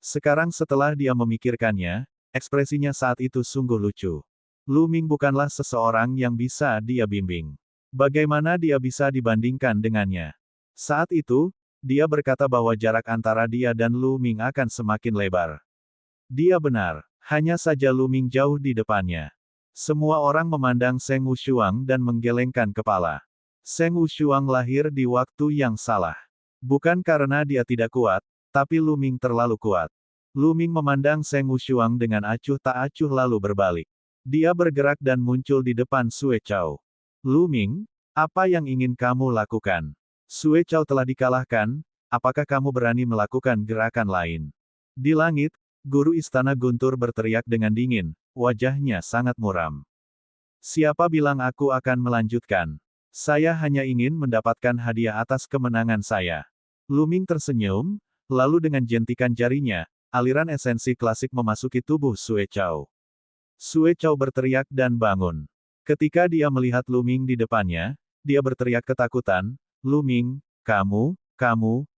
Sekarang setelah dia memikirkannya, ekspresinya saat itu sungguh lucu. Lu Ming bukanlah seseorang yang bisa dia bimbing. Bagaimana dia bisa dibandingkan dengannya? Saat itu, dia berkata bahwa jarak antara dia dan Lu Ming akan semakin lebar. Dia benar, hanya saja Lu Ming jauh di depannya. Semua orang memandang Seng Wushuang dan menggelengkan kepala. Seng Wushuang lahir di waktu yang salah. Bukan karena dia tidak kuat, tapi Lu Ming terlalu kuat. Lu Ming memandang Seng Wushuang dengan acuh tak acuh lalu berbalik. Dia bergerak dan muncul di depan Sue Chao. Lu Ming, apa yang ingin kamu lakukan? Sue Chao telah dikalahkan, apakah kamu berani melakukan gerakan lain? Di langit, guru istana Guntur berteriak dengan dingin, wajahnya sangat muram. Siapa bilang aku akan melanjutkan? Saya hanya ingin mendapatkan hadiah atas kemenangan saya. Lu Ming tersenyum, lalu dengan jentikan jarinya, aliran esensi klasik memasuki tubuh Sue Chao. Sue Chao berteriak dan bangun. Ketika dia melihat Lu Ming di depannya, dia berteriak ketakutan, Lu Ming, kamu,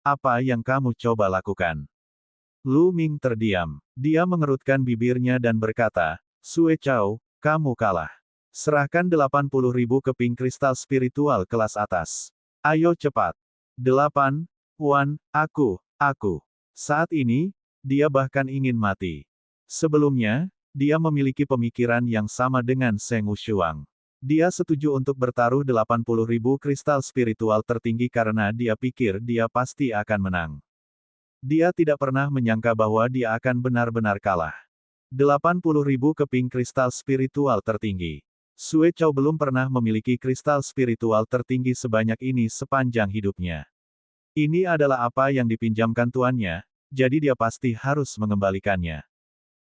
apa yang kamu coba lakukan? Lu Ming terdiam. Dia mengerutkan bibirnya dan berkata, Sue Chao, kamu kalah. Serahkan 80.000 keping kristal spiritual kelas atas. Ayo cepat. 8. Wan, aku. Saat ini, dia bahkan ingin mati. Sebelumnya, dia memiliki pemikiran yang sama dengan Seng Wushuang. Dia setuju untuk bertaruh 80.000 kristal spiritual tertinggi karena dia pikir dia pasti akan menang. Dia tidak pernah menyangka bahwa dia akan benar-benar kalah. 80.000 keping kristal spiritual tertinggi. Sue Chao belum pernah memiliki kristal spiritual tertinggi sebanyak ini sepanjang hidupnya. Ini adalah apa yang dipinjamkan tuannya, jadi dia pasti harus mengembalikannya.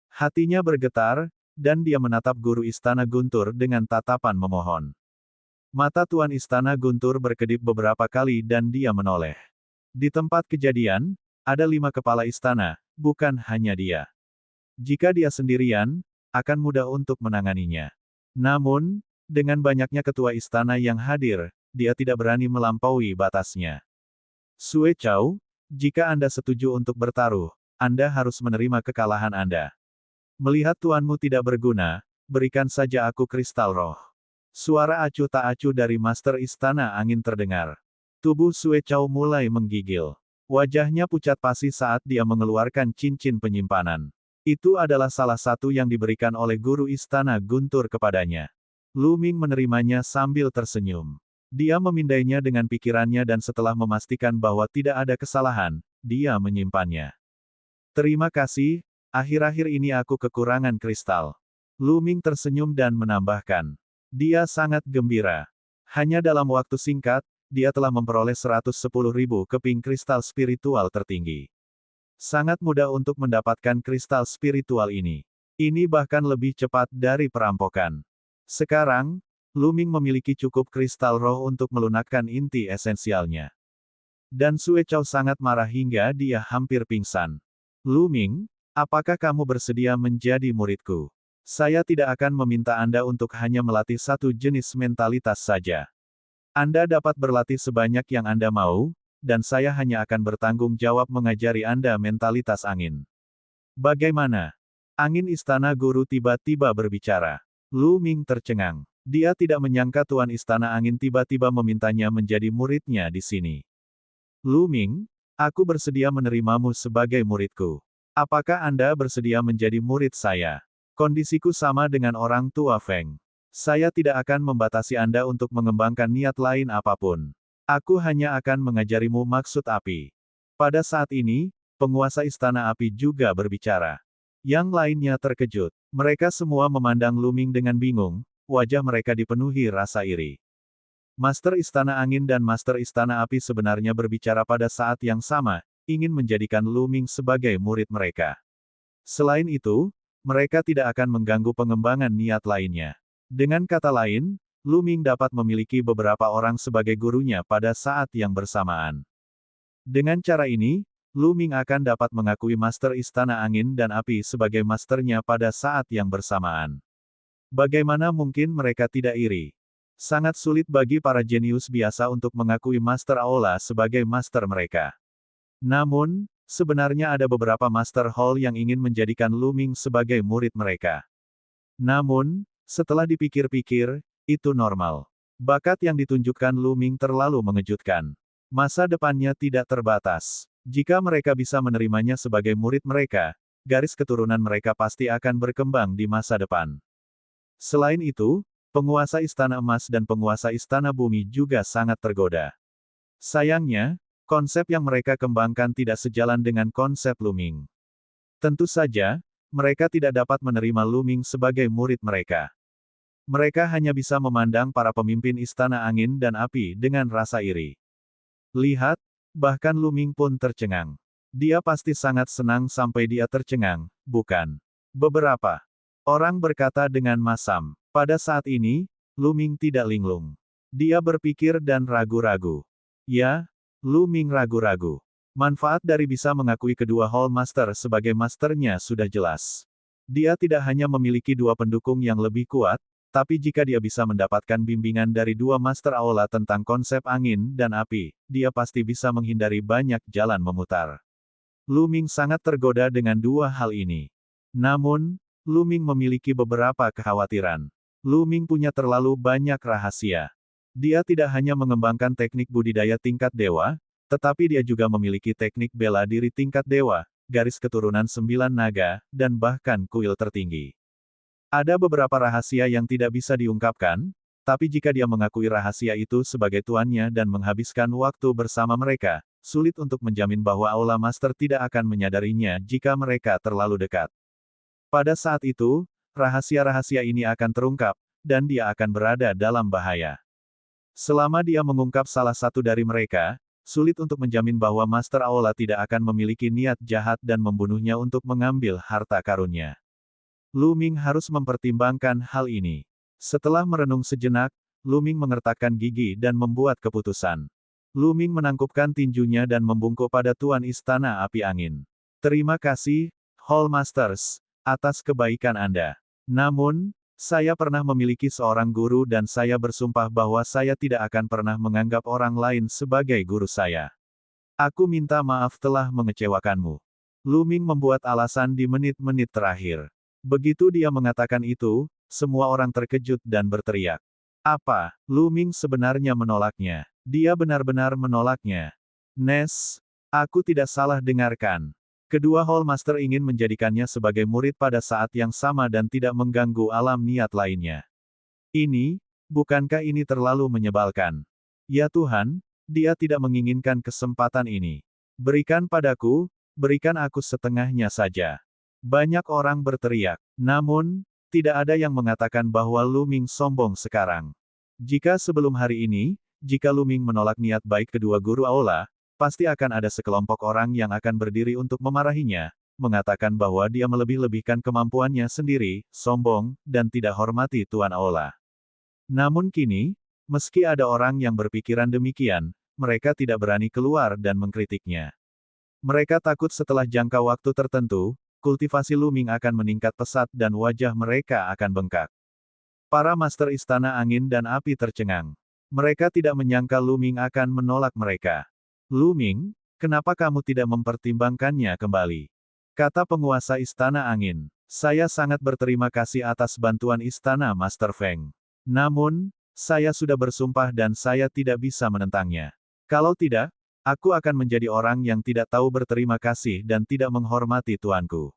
Hatinya bergetar, dan dia menatap guru istana Guntur dengan tatapan memohon. Mata tuan istana Guntur berkedip beberapa kali dan dia menoleh. Di tempat kejadian, ada 5 kepala istana, bukan hanya dia. Jika dia sendirian, akan mudah untuk menanganinya. Namun, dengan banyaknya ketua istana yang hadir, dia tidak berani melampaui batasnya. Sue Chao, jika Anda setuju untuk bertaruh, Anda harus menerima kekalahan Anda. Melihat tuanmu tidak berguna, berikan saja aku kristal roh. Suara acuh tak acuh dari Master Istana Angin terdengar. Tubuh Sue Chao mulai menggigil. Wajahnya pucat pasi saat dia mengeluarkan cincin penyimpanan. Itu adalah salah satu yang diberikan oleh guru istana Guntur kepadanya. Lu Ming menerimanya sambil tersenyum. Dia memindainya dengan pikirannya dan setelah memastikan bahwa tidak ada kesalahan, dia menyimpannya. Terima kasih, akhir-akhir ini aku kekurangan kristal. Lu Ming tersenyum dan menambahkan. Dia sangat gembira. Hanya dalam waktu singkat, dia telah memperoleh 110.000 keping kristal spiritual tertinggi. Sangat mudah untuk mendapatkan kristal spiritual ini. Ini bahkan lebih cepat dari perampokan. Sekarang, Lu Ming memiliki cukup kristal roh untuk melunakkan inti esensialnya. Dan Sue Chao sangat marah hingga dia hampir pingsan. Lu Ming, apakah kamu bersedia menjadi muridku? Saya tidak akan meminta Anda untuk hanya melatih satu jenis mentalitas saja. Anda dapat berlatih sebanyak yang Anda mau, dan saya hanya akan bertanggung jawab mengajari Anda mentalitas angin. Bagaimana? Angin Istana Guru tiba-tiba berbicara. Lu Ming tercengang. Dia tidak menyangka Tuan Istana Angin tiba-tiba memintanya menjadi muridnya di sini. Lu Ming, aku bersedia menerimamu sebagai muridku. Apakah Anda bersedia menjadi murid saya? Kondisiku sama dengan orang tua Feng. Saya tidak akan membatasi Anda untuk mengembangkan niat lain apapun. Aku hanya akan mengajarimu maksud api. Pada saat ini, penguasa Istana Api juga berbicara. Yang lainnya terkejut. Mereka semua memandang Lu Ming dengan bingung. Wajah mereka dipenuhi rasa iri. Master Istana Angin dan Master Istana Api sebenarnya berbicara pada saat yang sama, ingin menjadikan Lu Ming sebagai murid mereka. Selain itu, mereka tidak akan mengganggu pengembangan niat lainnya. Dengan kata lain, Lu Ming dapat memiliki beberapa orang sebagai gurunya pada saat yang bersamaan. Dengan cara ini, Lu Ming akan dapat mengakui Master Istana Angin dan Api sebagai masternya pada saat yang bersamaan. Bagaimana mungkin mereka tidak iri? Sangat sulit bagi para jenius biasa untuk mengakui Master Aula sebagai master mereka. Namun, Sebenarnya ada beberapa Master Hall yang ingin menjadikan Lu Ming sebagai murid mereka. Namun, setelah dipikir-pikir, itu normal. Bakat yang ditunjukkan Lu Ming terlalu mengejutkan. Masa depannya tidak terbatas. Jika mereka bisa menerimanya sebagai murid mereka, garis keturunan mereka pasti akan berkembang di masa depan. Selain itu, penguasa Istana Emas dan penguasa Istana Bumi juga sangat tergoda. Sayangnya, konsep yang mereka kembangkan tidak sejalan dengan konsep Lu Ming. Tentu saja, mereka tidak dapat menerima Lu Ming sebagai murid mereka. Mereka hanya bisa memandang para pemimpin Istana Angin dan Api dengan rasa iri. Lihat, bahkan Lu Ming pun tercengang. Dia pasti sangat senang sampai dia tercengang, bukan? Beberapa orang berkata dengan masam. Pada saat ini, Lu Ming tidak linglung. Dia berpikir dan ragu-ragu. Ya, Lu Ming ragu-ragu. Manfaat dari bisa mengakui kedua Hall Master sebagai masternya sudah jelas. Dia tidak hanya memiliki dua pendukung yang lebih kuat, tapi jika dia bisa mendapatkan bimbingan dari dua Master Aula tentang konsep angin dan api, dia pasti bisa menghindari banyak jalan memutar. Lu Ming sangat tergoda dengan dua hal ini. Namun, Lu Ming memiliki beberapa kekhawatiran. Lu Ming punya terlalu banyak rahasia. Dia tidak hanya mengembangkan teknik budidaya tingkat dewa, tetapi dia juga memiliki teknik bela diri tingkat dewa, garis keturunan 9 naga, dan bahkan kuil tertinggi. Ada beberapa rahasia yang tidak bisa diungkapkan, tapi jika dia mengakui rahasia itu sebagai tuannya dan menghabiskan waktu bersama mereka, sulit untuk menjamin bahwa Aula Master tidak akan menyadarinya jika mereka terlalu dekat. Pada saat itu, rahasia-rahasia ini akan terungkap, dan dia akan berada dalam bahaya. Selama dia mengungkap salah satu dari mereka, sulit untuk menjamin bahwa Master Aula tidak akan memiliki niat jahat dan membunuhnya untuk mengambil harta karunnya. Lu Ming harus mempertimbangkan hal ini. Setelah merenung sejenak, Lu Ming mengertakkan gigi dan membuat keputusan. Lu Ming menangkupkan tinjunya dan membungkuk pada Tuan Istana Api Angin. Terima kasih, Hall Masters, atas kebaikan Anda. Namun, saya pernah memiliki seorang guru dan saya bersumpah bahwa saya tidak akan pernah menganggap orang lain sebagai guru saya. Aku minta maaf telah mengecewakanmu. Lu Ming membuat alasan di menit-menit terakhir. Begitu dia mengatakan itu, semua orang terkejut dan berteriak. Apa, Lu Ming sebenarnya menolaknya? Dia benar-benar menolaknya. Nes, aku tidak salah dengarkan. Kedua Hall Master ingin menjadikannya sebagai murid pada saat yang sama dan tidak mengganggu alam niat lainnya. Bukankah ini terlalu menyebalkan? Ya Tuhan, dia tidak menginginkan kesempatan ini. Berikan padaku, berikan aku setengahnya saja. Banyak orang berteriak. Namun, tidak ada yang mengatakan bahwa Lu Ming sombong sekarang. Jika sebelum hari ini, jika Lu Ming menolak niat baik kedua guru Aula, pasti akan ada sekelompok orang yang akan berdiri untuk memarahinya, mengatakan bahwa dia melebih-lebihkan kemampuannya sendiri, sombong, dan tidak hormati Tuan Aula. Namun kini, meski ada orang yang berpikiran demikian, mereka tidak berani keluar dan mengkritiknya. Mereka takut setelah jangka waktu tertentu, kultivasi Lu Ming akan meningkat pesat dan wajah mereka akan bengkak. Para Master Istana Angin dan Api tercengang. Mereka tidak menyangka Lu Ming akan menolak mereka. Lu Ming, kenapa kamu tidak mempertimbangkannya kembali? Kata penguasa Istana Angin. Saya sangat berterima kasih atas bantuan Istana Master Feng. Namun, saya sudah bersumpah dan saya tidak bisa menentangnya. Kalau tidak, aku akan menjadi orang yang tidak tahu berterima kasih dan tidak menghormati tuanku.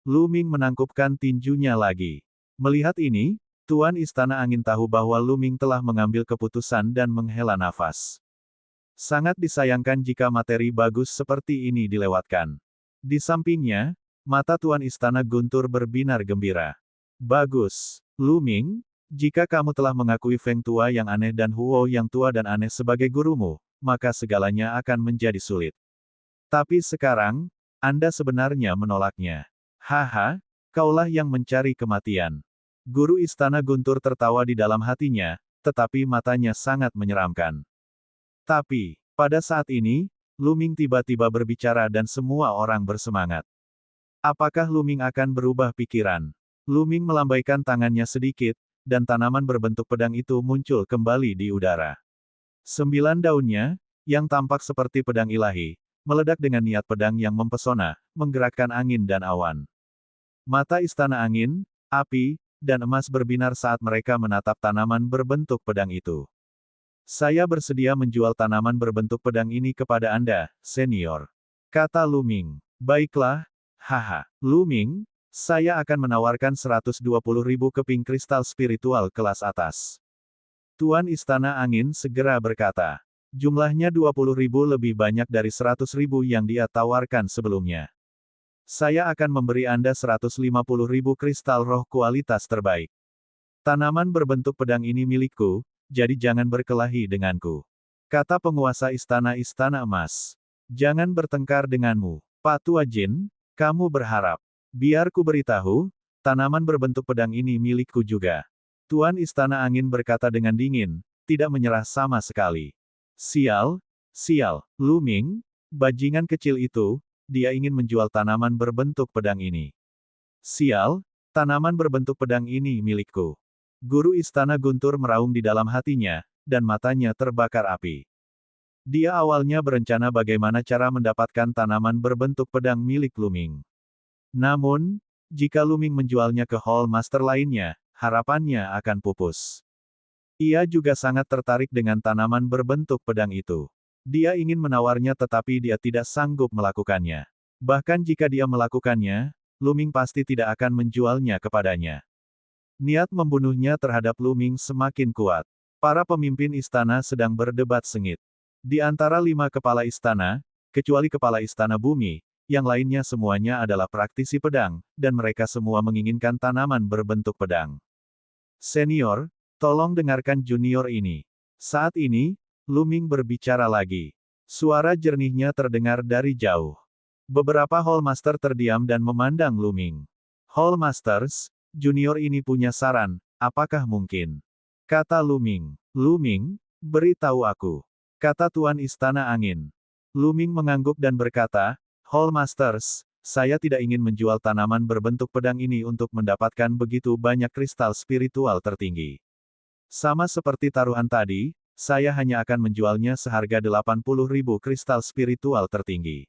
Lu Ming menangkupkan tinjunya lagi. Melihat ini, Tuan Istana Angin tahu bahwa Lu Ming telah mengambil keputusan dan menghela nafas. Sangat disayangkan jika materi bagus seperti ini dilewatkan. Di sampingnya, mata Tuan Istana Guntur berbinar gembira. Bagus, Lu Ming, jika kamu telah mengakui Feng Tua yang aneh dan Huo yang tua dan aneh sebagai gurumu, maka segalanya akan menjadi sulit. Tapi sekarang, Anda sebenarnya menolaknya. Haha, kaulah yang mencari kematian. Guru Istana Guntur tertawa di dalam hatinya, tetapi matanya sangat menyeramkan. Tapi, pada saat ini, Lu Ming tiba-tiba berbicara dan semua orang bersemangat. Apakah Lu Ming akan berubah pikiran? Lu Ming melambaikan tangannya sedikit, dan tanaman berbentuk pedang itu muncul kembali di udara. 9 daunnya, yang tampak seperti pedang ilahi, meledak dengan niat pedang yang mempesona, menggerakkan angin dan awan. Mata istana angin, api, dan emas berbinar saat mereka menatap tanaman berbentuk pedang itu. Saya bersedia menjual tanaman berbentuk pedang ini kepada Anda, senior. Kata Lu Ming. Baiklah, haha. Lu Ming, saya akan menawarkan 120.000 keping kristal spiritual kelas atas. Tuan Istana Angin segera berkata. Jumlahnya 20.000 lebih banyak dari 100.000 yang dia tawarkan sebelumnya. Saya akan memberi Anda 150.000 kristal roh kualitas terbaik. Tanaman berbentuk pedang ini milikku, jadi jangan berkelahi denganku. Kata penguasa istana-istana emas. Jangan bertengkar denganmu, Pak Tua Jin, kamu berharap. Biar ku beritahu, tanaman berbentuk pedang ini milikku juga. Tuan Istana Angin berkata dengan dingin, tidak menyerah sama sekali. Sial, sial, Lu Ming, bajingan kecil itu, dia ingin menjual tanaman berbentuk pedang ini. Sial, tanaman berbentuk pedang ini milikku. Guru Istana Guntur meraung di dalam hatinya, dan matanya terbakar api. Dia awalnya berencana bagaimana cara mendapatkan tanaman berbentuk pedang milik Lu Ming. Namun, jika Lu Ming menjualnya ke Hall Master lainnya, harapannya akan pupus. Ia juga sangat tertarik dengan tanaman berbentuk pedang itu. Dia ingin menawarnya tetapi dia tidak sanggup melakukannya. Bahkan jika dia melakukannya, Lu Ming pasti tidak akan menjualnya kepadanya. Niat membunuhnya terhadap Lu Ming semakin kuat. Para pemimpin istana sedang berdebat sengit. Di antara 5 kepala istana, kecuali kepala istana bumi, yang lainnya semuanya adalah praktisi pedang, dan mereka semua menginginkan tanaman berbentuk pedang. Senior, tolong dengarkan junior ini. Saat ini, Lu Ming berbicara lagi. Suara jernihnya terdengar dari jauh. Beberapa Hall Master terdiam dan memandang Lu Ming. Hall Masters, junior ini punya saran, apakah mungkin? Kata Lu Ming. Lu Ming, beritahu aku. Kata Tuan Istana Angin. Lu Ming mengangguk dan berkata, Hall Masters, saya tidak ingin menjual tanaman berbentuk pedang ini untuk mendapatkan begitu banyak kristal spiritual tertinggi. Sama seperti taruhan tadi, saya hanya akan menjualnya seharga 80.000 kristal spiritual tertinggi.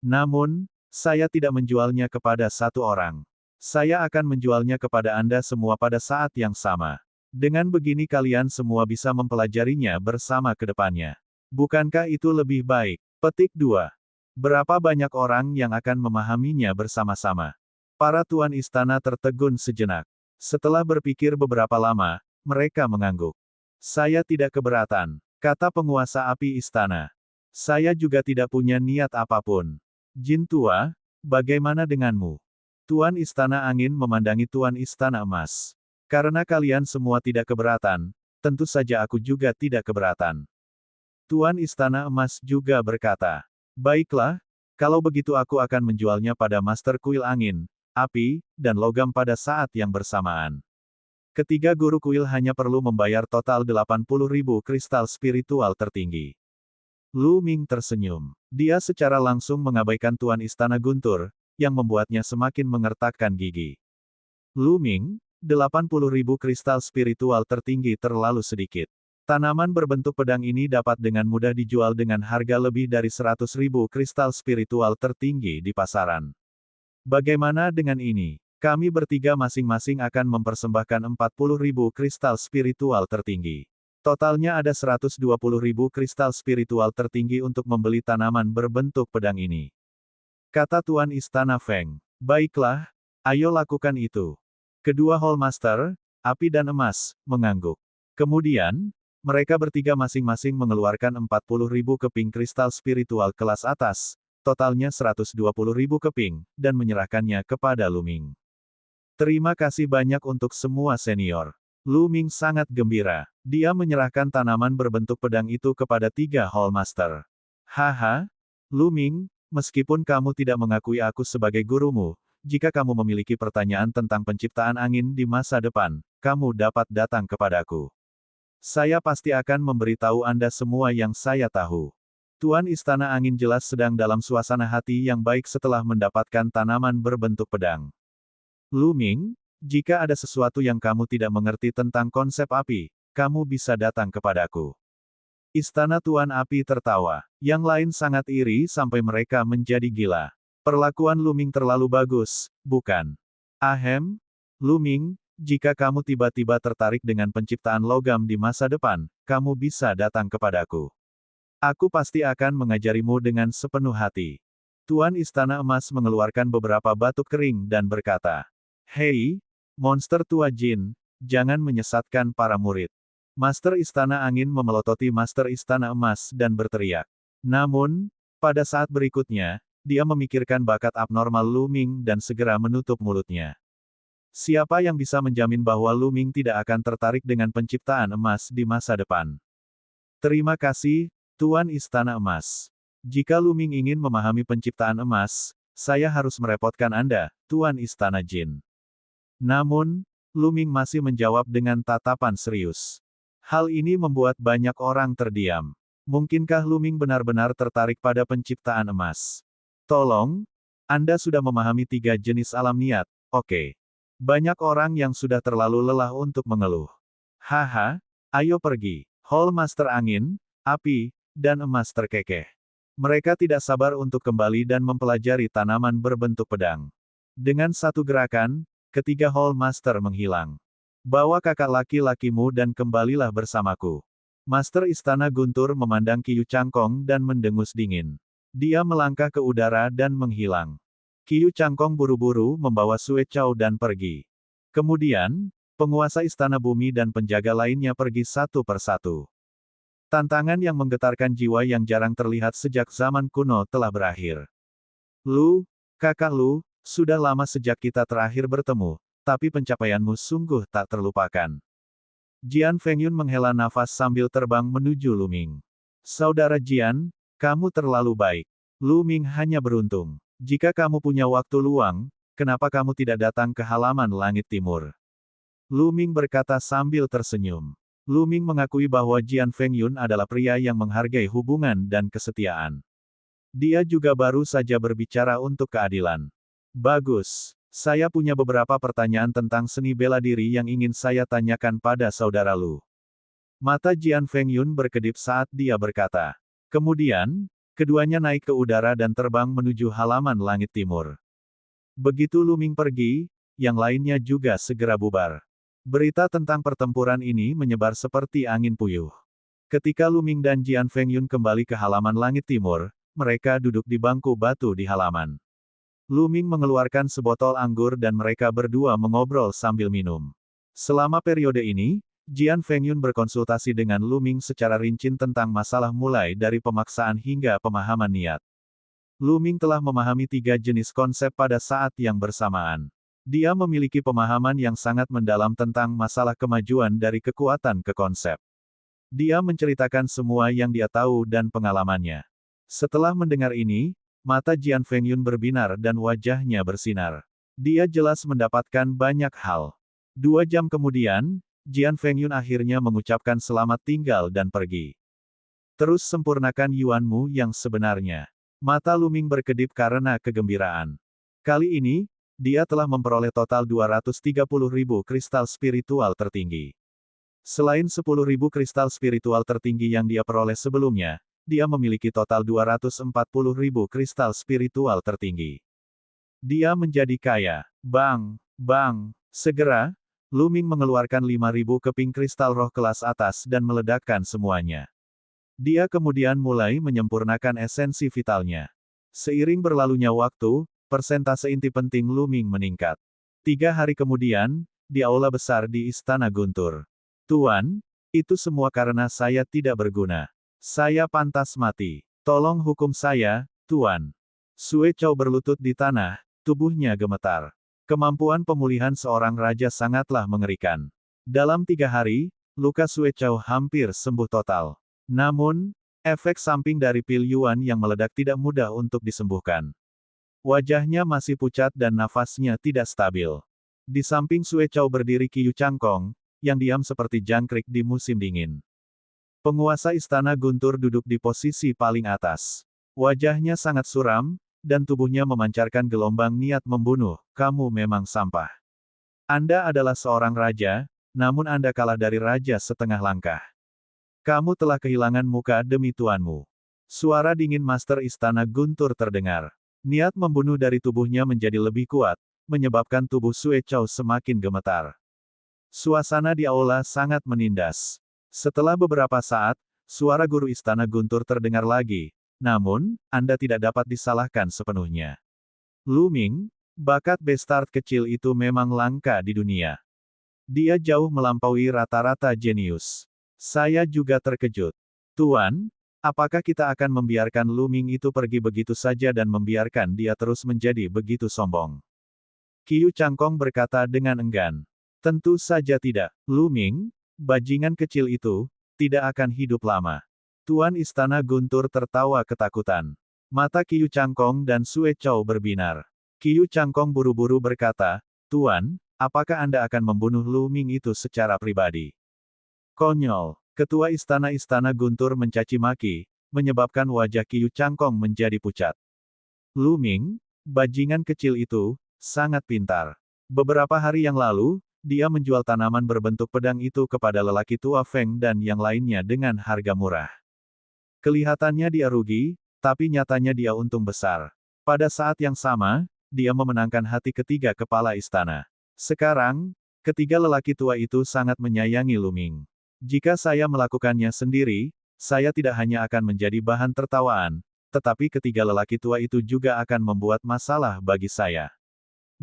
Namun, saya tidak menjualnya kepada satu orang. Saya akan menjualnya kepada Anda semua pada saat yang sama. Dengan begini kalian semua bisa mempelajarinya bersama ke depannya. Bukankah itu lebih baik? Petik 2. Berapa banyak orang yang akan memahaminya bersama-sama? Para tuan istana tertegun sejenak. Setelah berpikir beberapa lama, mereka mengangguk. Saya tidak keberatan, kata penguasa api istana. Saya juga tidak punya niat apapun. Jin tua, bagaimana denganmu? Tuan Istana Angin memandangi Tuan Istana Emas. Karena kalian semua tidak keberatan, tentu saja aku juga tidak keberatan. Tuan Istana Emas juga berkata, baiklah, kalau begitu aku akan menjualnya pada Master Kuil Angin, Api, dan Logam pada saat yang bersamaan. Ketiga guru kuil hanya perlu membayar total 80.000 kristal spiritual tertinggi. Lu Ming tersenyum. Dia secara langsung mengabaikan Tuan Istana Guntur, yang membuatnya semakin mengertakkan gigi. Lu Ming, 80.000 kristal spiritual tertinggi terlalu sedikit. Tanaman berbentuk pedang ini dapat dengan mudah dijual dengan harga lebih dari 100.000 kristal spiritual tertinggi di pasaran. Bagaimana dengan ini? Kami bertiga masing-masing akan mempersembahkan 40.000 kristal spiritual tertinggi. Totalnya ada 120.000 kristal spiritual tertinggi untuk membeli tanaman berbentuk pedang ini. Kata Tuan Istana Feng. Baiklah, ayo lakukan itu. Kedua Hall Master, Api dan Emas, mengangguk. Kemudian, mereka bertiga masing-masing mengeluarkan 40.000 keping kristal spiritual kelas atas, totalnya 120.000 keping, dan menyerahkannya kepada Lu Ming. Terima kasih banyak untuk semua senior. Lu Ming sangat gembira. Dia menyerahkan tanaman berbentuk pedang itu kepada 3 Hall Master. Haha, Lu Ming, meskipun kamu tidak mengakui aku sebagai gurumu, jika kamu memiliki pertanyaan tentang penciptaan angin di masa depan, kamu dapat datang kepadaku. Saya pasti akan memberitahu Anda semua yang saya tahu. Tuan Istana Angin jelas sedang dalam suasana hati yang baik setelah mendapatkan tanaman berbentuk pedang. Lu Ming, jika ada sesuatu yang kamu tidak mengerti tentang konsep api, kamu bisa datang kepadaku. Istana Tuan Api tertawa. Yang lain sangat iri sampai mereka menjadi gila. Perlakuan Lu Ming terlalu bagus, bukan? Ahem, Lu Ming, jika kamu tiba-tiba tertarik dengan penciptaan logam di masa depan, kamu bisa datang kepadaku. Aku pasti akan mengajarimu dengan sepenuh hati. Tuan Istana Emas mengeluarkan beberapa batuk kering dan berkata, "Hei, monster tua jin, jangan menyesatkan para murid." Master Istana Angin memelototi Master Istana Emas dan berteriak. Namun, pada saat berikutnya, dia memikirkan bakat abnormal Lu Ming dan segera menutup mulutnya. Siapa yang bisa menjamin bahwa Lu Ming tidak akan tertarik dengan penciptaan emas di masa depan? Terima kasih, Tuan Istana Emas. Jika Lu Ming ingin memahami penciptaan emas, saya harus merepotkan Anda, Tuan Istana Jin. Namun, Lu Ming masih menjawab dengan tatapan serius. Hal ini membuat banyak orang terdiam. Mungkinkah Lu Ming benar-benar tertarik pada penciptaan emas? Tolong, Anda sudah memahami 3 jenis alam niat, oke. Banyak orang yang sudah terlalu lelah untuk mengeluh. Haha, ayo pergi. Hall Master Angin, Api, dan Emas terkekeh. Mereka tidak sabar untuk kembali dan mempelajari tanaman berbentuk pedang. Dengan satu gerakan, ketiga Hall Master menghilang. Bawa kakak laki-lakimu dan kembalilah bersamaku. Master Istana Guntur memandang Qiu Cangkong dan mendengus dingin. Dia melangkah ke udara dan menghilang. Qiu Cangkong buru-buru membawa Sue Chow dan pergi. Kemudian, penguasa Istana Bumi dan penjaga lainnya pergi satu persatu. Tantangan yang menggetarkan jiwa yang jarang terlihat sejak zaman kuno telah berakhir. Lu, kakak Lu, sudah lama sejak kita terakhir bertemu, tapi pencapaianmu sungguh tak terlupakan. Jian Fengyun menghela nafas sambil terbang menuju Lu Ming. Saudara Jian, kamu terlalu baik. Lu Ming hanya beruntung. Jika kamu punya waktu luang, kenapa kamu tidak datang ke halaman langit timur? Lu Ming berkata sambil tersenyum. Lu Ming mengakui bahwa Jian Fengyun adalah pria yang menghargai hubungan dan kesetiaan. Dia juga baru saja berbicara untuk keadilan. Bagus. Saya punya beberapa pertanyaan tentang seni bela diri yang ingin saya tanyakan pada saudara Lu. Mata Jian Fengyun berkedip saat dia berkata. Kemudian, keduanya naik ke udara dan terbang menuju halaman langit timur. Begitu Lu Ming pergi, yang lainnya juga segera bubar. Berita tentang pertempuran ini menyebar seperti angin puyuh. Ketika Lu Ming dan Jian Fengyun kembali ke halaman langit timur, mereka duduk di bangku batu di halaman. Lu Ming mengeluarkan sebotol anggur dan mereka berdua mengobrol sambil minum. Selama periode ini, Jian Fengyun berkonsultasi dengan Lu Ming secara rinci tentang masalah mulai dari pemaksaan hingga pemahaman niat. Lu Ming telah memahami 3 jenis konsep pada saat yang bersamaan. Dia memiliki pemahaman yang sangat mendalam tentang masalah kemajuan dari kekuatan ke konsep. Dia menceritakan semua yang dia tahu dan pengalamannya. Setelah mendengar ini, mata Jian Fengyun berbinar dan wajahnya bersinar. Dia jelas mendapatkan banyak hal. 2 jam kemudian, Jian Fengyun akhirnya mengucapkan selamat tinggal dan pergi. Terus sempurnakan Yuanmu yang sebenarnya. Mata Lu Ming berkedip karena kegembiraan. Kali ini, dia telah memperoleh total 230.000 kristal spiritual tertinggi. Selain 10.000 kristal spiritual tertinggi yang dia peroleh sebelumnya, dia memiliki total 240.000 kristal spiritual tertinggi. Dia menjadi kaya. Bang, bang. Segera, Lu Ming mengeluarkan 5.000 keping kristal roh kelas atas dan meledakkan semuanya. Dia kemudian mulai menyempurnakan esensi vitalnya. Seiring berlalunya waktu, persentase inti penting Lu Ming meningkat. 3 hari kemudian, di aula besar di Istana Guntur. Tuan, itu semua karena saya tidak berguna. Saya pantas mati. Tolong hukum saya, Tuan. Sue Chow berlutut di tanah, tubuhnya gemetar. Kemampuan pemulihan seorang raja sangatlah mengerikan. Dalam 3 hari, luka Sue Chow hampir sembuh total. Namun, efek samping dari pil Yuan yang meledak tidak mudah untuk disembuhkan. Wajahnya masih pucat dan nafasnya tidak stabil. Di samping Sue Chow berdiri Qiu Cangkong, yang diam seperti jangkrik di musim dingin. Penguasa Istana Guntur duduk di posisi paling atas. Wajahnya sangat suram, dan tubuhnya memancarkan gelombang niat membunuh. Kamu memang sampah. Anda adalah seorang raja, namun Anda kalah dari raja setengah langkah. Kamu telah kehilangan muka demi tuanmu. Suara dingin Master Istana Guntur terdengar. Niat membunuh dari tubuhnya menjadi lebih kuat, menyebabkan tubuh Sue Chow semakin gemetar. Suasana di aula sangat menindas. Setelah beberapa saat, suara guru Istana Guntur terdengar lagi, namun, Anda tidak dapat disalahkan sepenuhnya. Lu Ming, bakat Bestart kecil itu memang langka di dunia. Dia jauh melampaui rata-rata jenius. Saya juga terkejut. Tuan, apakah kita akan membiarkan Lu Ming itu pergi begitu saja dan membiarkan dia terus menjadi begitu sombong? Qiu Changkong berkata dengan enggan. Tentu saja tidak. Lu Ming, bajingan kecil itu, tidak akan hidup lama. Tuan Istana Guntur tertawa ketakutan. Mata Qiu Changkong dan Sue Chow berbinar. Qiu Changkong buru-buru berkata, Tuan, apakah Anda akan membunuh Lu Ming itu secara pribadi? Konyol. Ketua Istana Guntur mencaci maki, menyebabkan wajah Qiu Changkong menjadi pucat. Lu Ming, bajingan kecil itu, sangat pintar. Beberapa hari yang lalu, dia menjual tanaman berbentuk pedang itu kepada lelaki tua Feng dan yang lainnya dengan harga murah. Kelihatannya dia rugi, tapi nyatanya dia untung besar. Pada saat yang sama, dia memenangkan hati ketiga kepala istana. Sekarang, ketiga lelaki tua itu sangat menyayangi Lu Ming. Jika saya melakukannya sendiri, saya tidak hanya akan menjadi bahan tertawaan, tetapi ketiga lelaki tua itu juga akan membuat masalah bagi saya.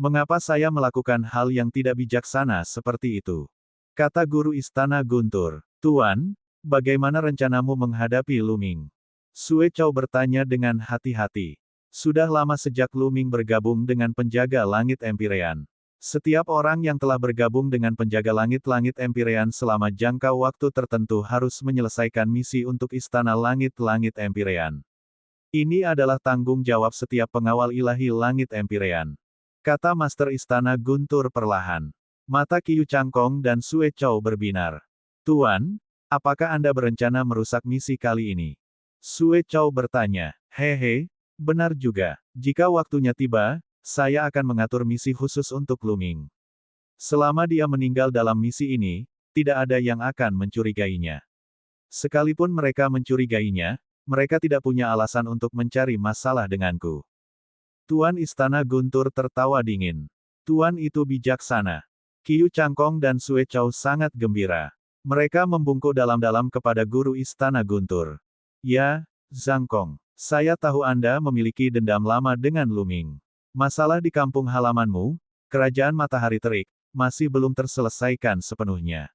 Mengapa saya melakukan hal yang tidak bijaksana seperti itu? Kata guru Istana Guntur. Tuan, bagaimana rencanamu menghadapi Lu Ming? Sue Chow bertanya dengan hati-hati. Sudah lama sejak Lu Ming bergabung dengan penjaga langit Empyrean. Setiap orang yang telah bergabung dengan penjaga langit-langit Empyrean selama jangka waktu tertentu harus menyelesaikan misi untuk Istana Langit-Langit Empyrean. Ini adalah tanggung jawab setiap pengawal ilahi langit Empyrean. Kata Master Istana Guntur perlahan. Mata Qiu Changkong dan Sue Chow berbinar. Tuan, apakah Anda berencana merusak misi kali ini? Sue Chow bertanya. Hehe, benar juga. Jika waktunya tiba, saya akan mengatur misi khusus untuk Lu Ming. Selama dia meninggal dalam misi ini, tidak ada yang akan mencurigainya. Sekalipun mereka mencurigainya, mereka tidak punya alasan untuk mencari masalah denganku. Tuan Istana Guntur tertawa dingin. Tuan itu bijaksana. Qiu Changkong dan Sue Chow sangat gembira. Mereka membungkuk dalam-dalam kepada guru Istana Guntur. Ya, Zhang Kong, saya tahu Anda memiliki dendam lama dengan Lu Ming. Masalah di kampung halamanmu, Kerajaan Matahari Terik, masih belum terselesaikan sepenuhnya.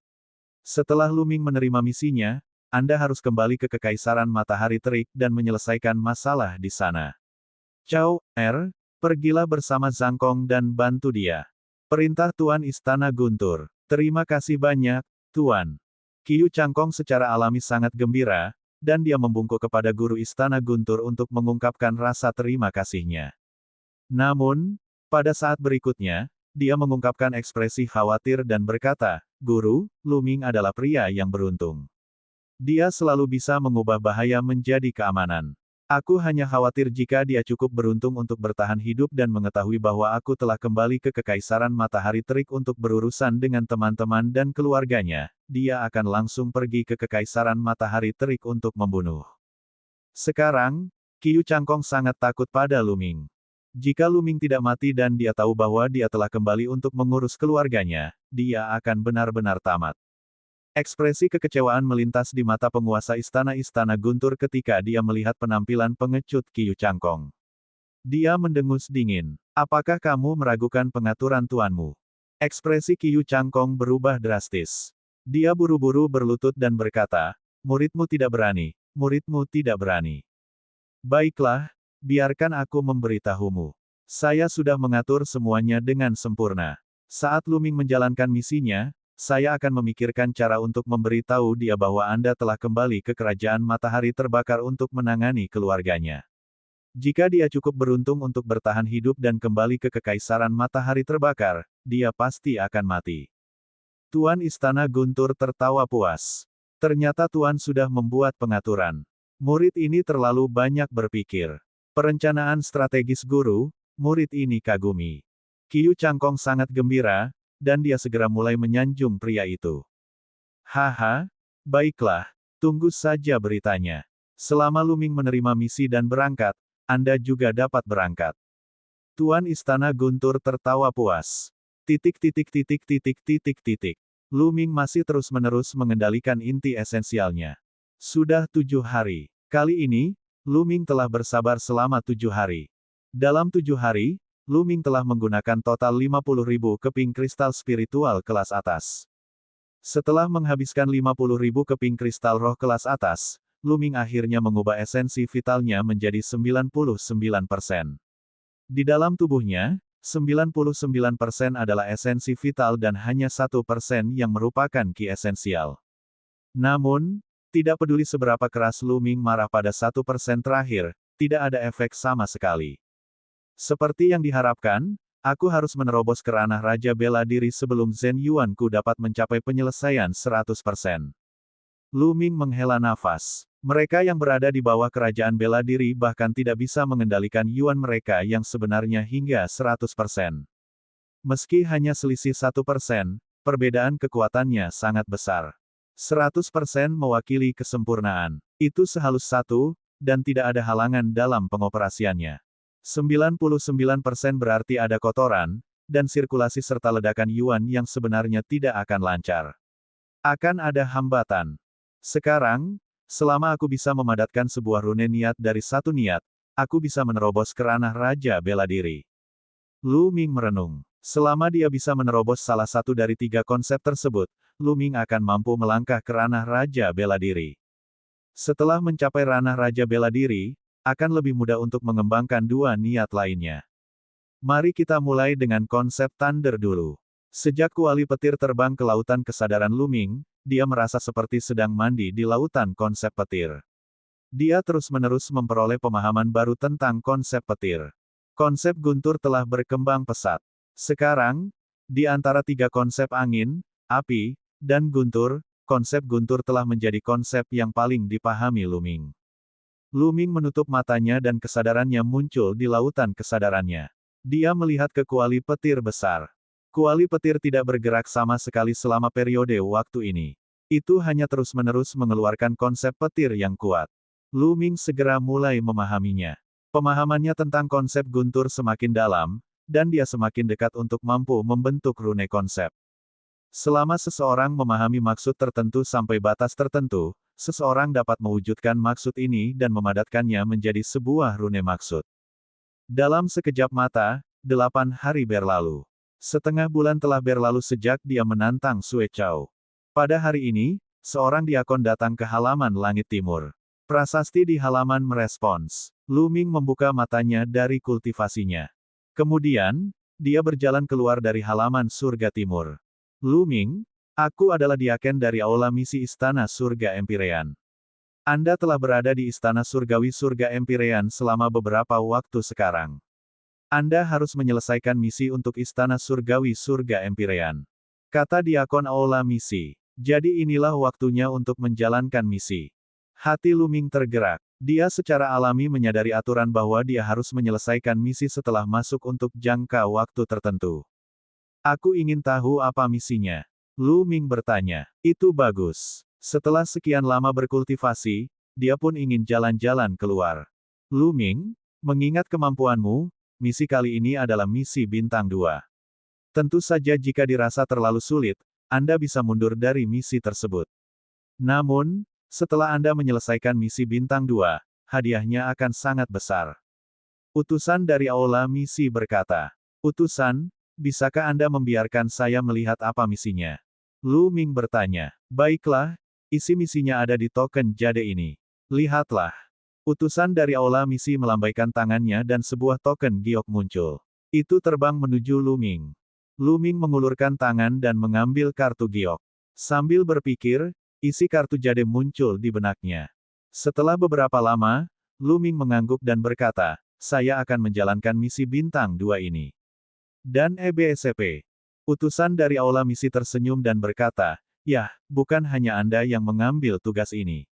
Setelah Lu Ming menerima misinya, Anda harus kembali ke Kekaisaran Matahari Terik dan menyelesaikan masalah di sana. Chow, pergilah bersama Zhang Kong dan bantu dia. Perintah Tuan Istana Guntur. Terima kasih banyak, Tuan. Qiu Changkong secara alami sangat gembira, dan dia membungkuk kepada guru Istana Guntur untuk mengungkapkan rasa terima kasihnya. Namun, pada saat berikutnya, dia mengungkapkan ekspresi khawatir dan berkata, Guru, Lu Ming adalah pria yang beruntung. Dia selalu bisa mengubah bahaya menjadi keamanan. Aku hanya khawatir jika dia cukup beruntung untuk bertahan hidup dan mengetahui bahwa aku telah kembali ke Kekaisaran Matahari Terik untuk berurusan dengan teman-teman dan keluarganya, dia akan langsung pergi ke Kekaisaran Matahari Terik untuk membunuh. Sekarang, Qiu Changkong sangat takut pada Lu Ming. Jika Lu Ming tidak mati dan dia tahu bahwa dia telah kembali untuk mengurus keluarganya, dia akan benar-benar tamat. Ekspresi kekecewaan melintas di mata penguasa Istana Guntur ketika dia melihat penampilan pengecut Qiu Changkong. Dia mendengus dingin. Apakah kamu meragukan pengaturan tuanmu? Ekspresi Qiu Changkong berubah drastis. Dia buru-buru berlutut dan berkata, muridmu tidak berani, muridmu tidak berani. Baiklah, biarkan aku memberitahumu. Saya sudah mengatur semuanya dengan sempurna. Saat Lu Ming menjalankan misinya, saya akan memikirkan cara untuk memberitahu dia bahwa Anda telah kembali ke Kerajaan Matahari Terbakar untuk menangani keluarganya. Jika dia cukup beruntung untuk bertahan hidup dan kembali ke Kekaisaran Matahari Terbakar, dia pasti akan mati. Tuan Istana Guntur tertawa puas. Ternyata Tuan sudah membuat pengaturan. Murid ini terlalu banyak berpikir. Perencanaan strategis guru, murid ini kagumi. Qiu Changkong sangat gembira, dan dia segera mulai menyanjung pria itu. Haha, baiklah, Tunggu saja beritanya. Selama Luming menerima misi dan berangkat, Anda juga dapat berangkat. Tuan Istana Guntur tertawa puas. Titik titik titik titik titik titik. Luming masih terus-menerus mengendalikan inti esensialnya. Sudah 7 hari. Kali ini, Luming telah bersabar selama 7 hari. Dalam 7 hari, Luming telah menggunakan total 50.000 keping kristal spiritual kelas atas. Setelah menghabiskan 50.000 keping kristal roh kelas atas, Luming akhirnya mengubah esensi vitalnya menjadi 99%. Di dalam tubuhnya, 99% adalah esensi vital dan hanya 1% yang merupakan ki esensial. Namun, tidak peduli seberapa keras Luming marah pada 1% terakhir, tidak ada efek sama sekali. Seperti yang diharapkan, aku harus menerobos ke ranah Raja Bela Diri sebelum Zhen Yuanku dapat mencapai penyelesaian 100%. Luming menghela nafas. Mereka yang berada di bawah kerajaan bela diri bahkan tidak bisa mengendalikan Yuan mereka yang sebenarnya hingga 100%. Meski hanya selisih 1%, perbedaan kekuatannya sangat besar. 100% mewakili kesempurnaan. Itu sehalus satu, dan tidak ada halangan dalam pengoperasiannya. 99% berarti ada kotoran, dan sirkulasi serta ledakan Yuan yang sebenarnya tidak akan lancar. Akan ada hambatan. Sekarang, selama aku bisa memadatkan sebuah rune niat dari satu niat, aku bisa menerobos ke ranah Raja Bela Diri. Luming merenung. Selama dia bisa menerobos salah satu dari 3 konsep tersebut, Luming akan mampu melangkah ke ranah Raja Bela Diri. Setelah mencapai ranah Raja Bela Diri, akan lebih mudah untuk mengembangkan 2 niat lainnya. Mari kita mulai dengan konsep Thunder dulu. Sejak kuali petir terbang ke lautan kesadaran Luming, dia merasa seperti sedang mandi di lautan konsep petir. Dia terus-menerus memperoleh pemahaman baru tentang konsep petir. Konsep Guntur telah berkembang pesat. Sekarang, di antara 3 konsep angin, api, dan Guntur, konsep Guntur telah menjadi konsep yang paling dipahami Luming. Luming menutup matanya dan kesadarannya muncul di lautan kesadarannya. Dia melihat ke kuali petir besar. Kuali petir tidak bergerak sama sekali selama periode waktu ini. Itu hanya terus-menerus mengeluarkan konsep petir yang kuat. Luming segera mulai memahaminya. Pemahamannya tentang konsep Guntur semakin dalam, dan dia semakin dekat untuk mampu membentuk rune konsep. Selama seseorang memahami maksud tertentu sampai batas tertentu, seseorang dapat mewujudkan maksud ini dan memadatkannya menjadi sebuah rune maksud. Dalam sekejap mata, 8 hari berlalu. Setengah bulan telah berlalu sejak dia menantang Sue Chao. Pada hari ini, seorang diakon datang ke halaman langit timur. Prasasti di halaman merespons. Luming membuka matanya dari kultivasinya. Kemudian, dia berjalan keluar dari halaman surga timur. Luming, aku adalah diaken dari Aula Misi Istana Surga Empirean. Anda telah berada di Istana Surgawi Surga Empirean selama beberapa waktu sekarang. Anda harus menyelesaikan misi untuk Istana Surgawi Surga Empirean. Kata diakon Aula Misi. Jadi inilah waktunya untuk menjalankan misi. Hati Luming tergerak. Dia secara alami menyadari aturan bahwa dia harus menyelesaikan misi setelah masuk untuk jangka waktu tertentu. Aku ingin tahu apa misinya. Luming bertanya. Itu bagus. Setelah sekian lama berkultivasi, dia pun ingin jalan-jalan keluar. Luming, mengingat kemampuanmu, misi kali ini adalah misi bintang 2. Tentu saja jika dirasa terlalu sulit, Anda bisa mundur dari misi tersebut. Namun, setelah Anda menyelesaikan misi bintang 2, hadiahnya akan sangat besar. Utusan dari Aula Misi berkata, "Utusan, bisakah Anda membiarkan saya melihat apa misinya?" Luming bertanya, "Baiklah, isi misinya ada di token jade ini. Lihatlah." Utusan dari Aula Misi melambaikan tangannya dan sebuah token giok muncul. Itu terbang menuju Luming. Luming mengulurkan tangan dan mengambil kartu giok. Sambil berpikir, isi kartu jade muncul di benaknya. Setelah beberapa lama, Luming mengangguk dan berkata, "Saya akan menjalankan misi bintang 2 ini." Dan EBSP. Utusan dari Aula Misi tersenyum dan berkata, "Yah, bukan hanya Anda yang mengambil tugas ini.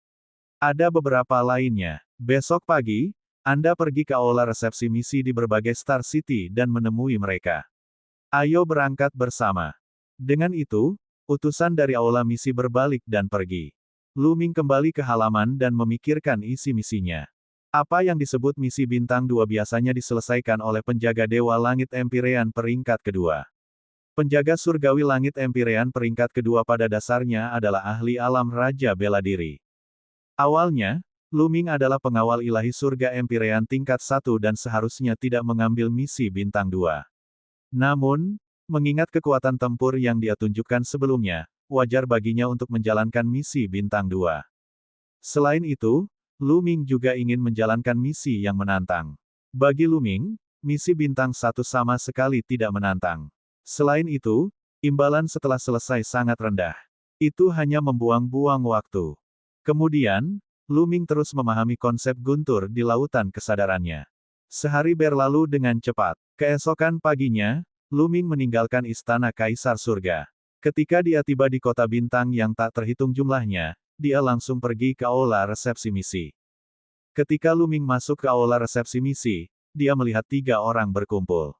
Ada beberapa lainnya. Besok pagi, Anda pergi ke aula resepsi misi di berbagai Star City dan menemui mereka. Ayo berangkat bersama." Dengan itu, utusan dari Aula Misi berbalik dan pergi. Lu Ming kembali ke halaman dan memikirkan isi misinya. Apa yang disebut misi bintang 2 biasanya diselesaikan oleh penjaga Dewa Langit Empyrean peringkat kedua. Penjaga surgawi Langit Empyrean peringkat kedua pada dasarnya adalah ahli alam Raja Bela Diri. Awalnya, Lu Ming adalah pengawal ilahi surga Empyrean tingkat 1 dan seharusnya tidak mengambil misi bintang 2. Namun, mengingat kekuatan tempur yang dia tunjukkan sebelumnya, wajar baginya untuk menjalankan misi bintang 2. Selain itu, Lu Ming juga ingin menjalankan misi yang menantang. Bagi Lu Ming, misi bintang 1 sama sekali tidak menantang. Selain itu, imbalan setelah selesai sangat rendah. Itu hanya membuang-buang waktu. Kemudian, Lu Ming terus memahami konsep guntur di lautan kesadarannya. Sehari berlalu dengan cepat. Keesokan paginya, Lu Ming meninggalkan istana Kaisar Surga. Ketika dia tiba di kota bintang yang tak terhitung jumlahnya, dia langsung pergi ke aula resepsi misi. Ketika Lu Ming masuk ke aula resepsi misi, dia melihat 3 orang berkumpul.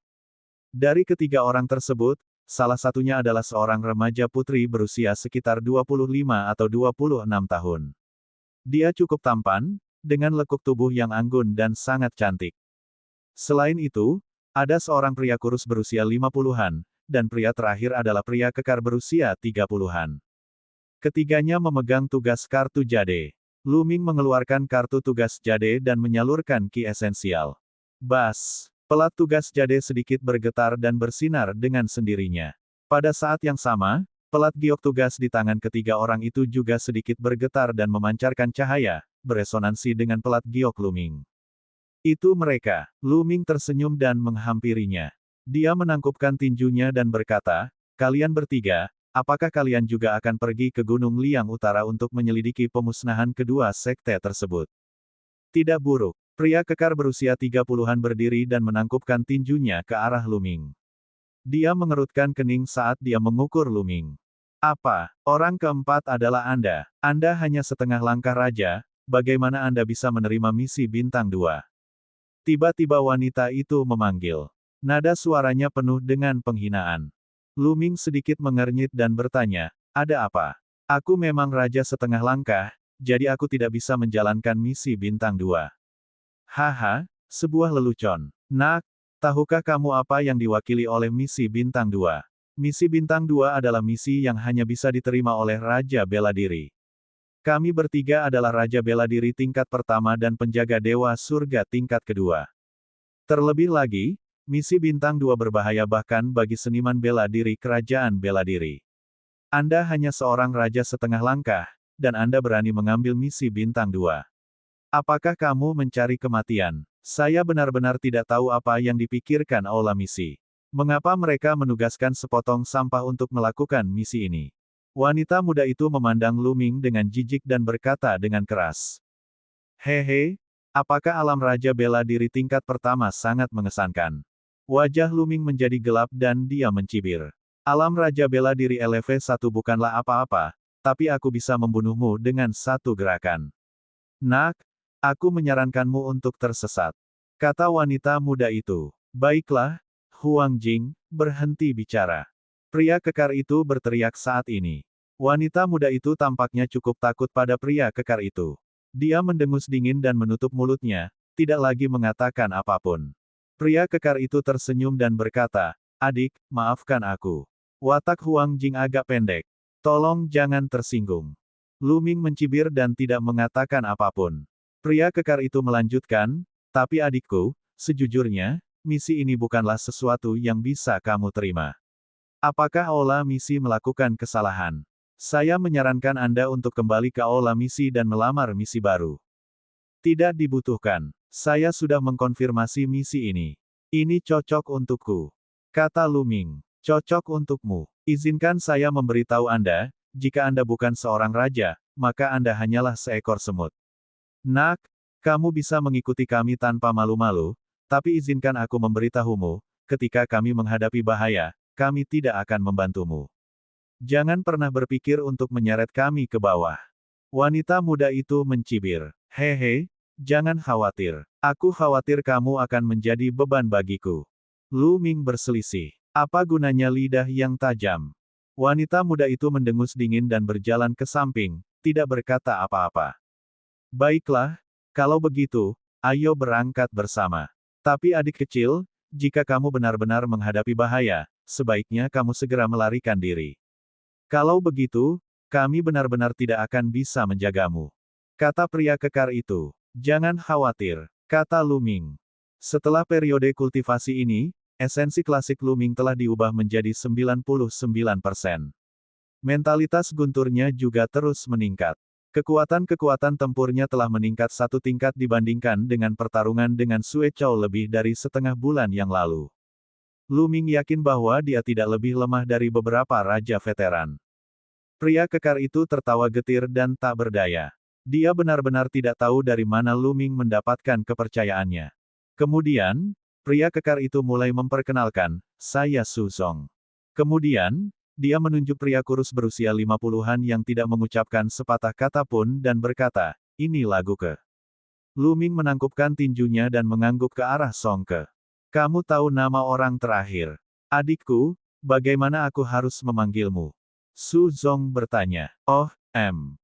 Dari ketiga orang tersebut, salah satunya adalah seorang remaja putri berusia sekitar 25 atau 26 tahun. Dia cukup tampan, dengan lekuk tubuh yang anggun dan sangat cantik. Selain itu, ada seorang pria kurus berusia 50-an, dan pria terakhir adalah pria kekar berusia 30-an. Ketiganya memegang tugas kartu jade. Lu Ming mengeluarkan kartu tugas jade dan menyalurkan ki esensial. Bas! Pelat tugas jade sedikit bergetar dan bersinar dengan sendirinya. Pada saat yang sama, pelat giok tugas di tangan ketiga orang itu juga sedikit bergetar dan memancarkan cahaya, beresonansi dengan pelat giok Lu Ming. Itu mereka. Lu Ming tersenyum dan menghampirinya. Dia menangkupkan tinjunya dan berkata, "Kalian bertiga, apakah kalian juga akan pergi ke Gunung Liang Utara untuk menyelidiki pemusnahan kedua sekte tersebut?" Tidak buruk. Pria kekar berusia 30-an berdiri dan menangkupkan tinjunya ke arah Lu Ming. Dia mengerutkan kening saat dia mengukur Lu Ming. "Apa? Orang keempat adalah Anda. Anda hanya setengah langkah raja, bagaimana Anda bisa menerima misi bintang 2?" Tiba-tiba wanita itu memanggil. Nada suaranya penuh dengan penghinaan. Lu Ming sedikit mengernyit dan bertanya, "Ada apa?" "Aku memang raja setengah langkah, jadi aku tidak bisa menjalankan misi bintang 2. Haha, sebuah lelucon. Nak, tahukah kamu apa yang diwakili oleh misi bintang 2? Misi bintang 2 adalah misi yang hanya bisa diterima oleh Raja Bela Diri. Kami bertiga adalah Raja Bela Diri tingkat pertama dan penjaga Dewa Surga tingkat kedua. Terlebih lagi, misi bintang 2 berbahaya bahkan bagi seniman bela diri Kerajaan Bela Diri. Anda hanya seorang raja setengah langkah, dan Anda berani mengambil misi bintang 2. Apakah kamu mencari kematian? Saya benar-benar tidak tahu apa yang dipikirkan aula misi. Mengapa mereka menugaskan sepotong sampah untuk melakukan misi ini?" Wanita muda itu memandang Lu Ming dengan jijik dan berkata dengan keras. "Hehe, apakah alam Raja Bela Diri tingkat pertama sangat mengesankan?" Wajah Lu Ming menjadi gelap dan dia mencibir. "Alam Raja Bela Diri LV1 bukanlah apa-apa, tapi aku bisa membunuhmu dengan satu gerakan. Nak, aku menyarankanmu untuk tersesat," kata wanita muda itu. "Baiklah, Huang Jing, berhenti bicara." Pria kekar itu berteriak saat ini. Wanita muda itu tampaknya cukup takut pada pria kekar itu. Dia mendengus dingin dan menutup mulutnya, tidak lagi mengatakan apapun. Pria kekar itu tersenyum dan berkata, "Adik, maafkan aku." Watak Huang Jing agak pendek. "Tolong jangan tersinggung." Lu Ming mencibir dan tidak mengatakan apapun. Pria kekar itu melanjutkan, "Tapi adikku, sejujurnya, misi ini bukanlah sesuatu yang bisa kamu terima. Apakah aula misi melakukan kesalahan? Saya menyarankan Anda untuk kembali ke aula misi dan melamar misi baru." "Tidak dibutuhkan. Saya sudah mengkonfirmasi misi ini. Ini cocok untukku," kata Lu Ming. "Cocok untukmu. Izinkan saya memberitahu Anda, jika Anda bukan seorang raja, maka Anda hanyalah seekor semut. Nak, kamu bisa mengikuti kami tanpa malu-malu, tapi izinkan aku memberitahumu, ketika kami menghadapi bahaya, kami tidak akan membantumu. Jangan pernah berpikir untuk menyeret kami ke bawah." Wanita muda itu mencibir. "Hehe, jangan khawatir. Aku khawatir kamu akan menjadi beban bagiku." Lu Ming berselisih. "Apa gunanya lidah yang tajam?" Wanita muda itu mendengus dingin dan berjalan ke samping, tidak berkata apa-apa. Baiklah, kalau begitu, ayo berangkat bersama. Tapi adik kecil, jika kamu benar-benar menghadapi bahaya, sebaiknya kamu segera melarikan diri. Kalau begitu, kami benar-benar tidak akan bisa menjagamu. Kata pria kekar itu. Jangan khawatir, kata Lu Ming. Setelah periode kultivasi ini, esensi klasik Lu Ming telah diubah menjadi 99%. Mentalitas gunturnya juga terus meningkat. Kekuatan-kekuatan tempurnya telah meningkat satu tingkat dibandingkan dengan pertarungan dengan Sue Chow lebih dari setengah bulan yang lalu. Lu Ming yakin bahwa dia tidak lebih lemah dari beberapa raja veteran. Pria kekar itu tertawa getir dan tak berdaya. Dia benar-benar tidak tahu dari mana Lu Ming mendapatkan kepercayaannya. Kemudian, pria kekar itu mulai memperkenalkan, saya Su Zong. Kemudian, dia menunjuk pria kurus berusia 50-an yang tidak mengucapkan sepatah kata pun dan berkata, ini lagu ke. Lu Ming menangkupkan tinjunya dan mengangguk ke arah Song Ke. Kamu tahu nama orang terakhir. Adikku, bagaimana aku harus memanggilmu? Su Zong bertanya. Oh,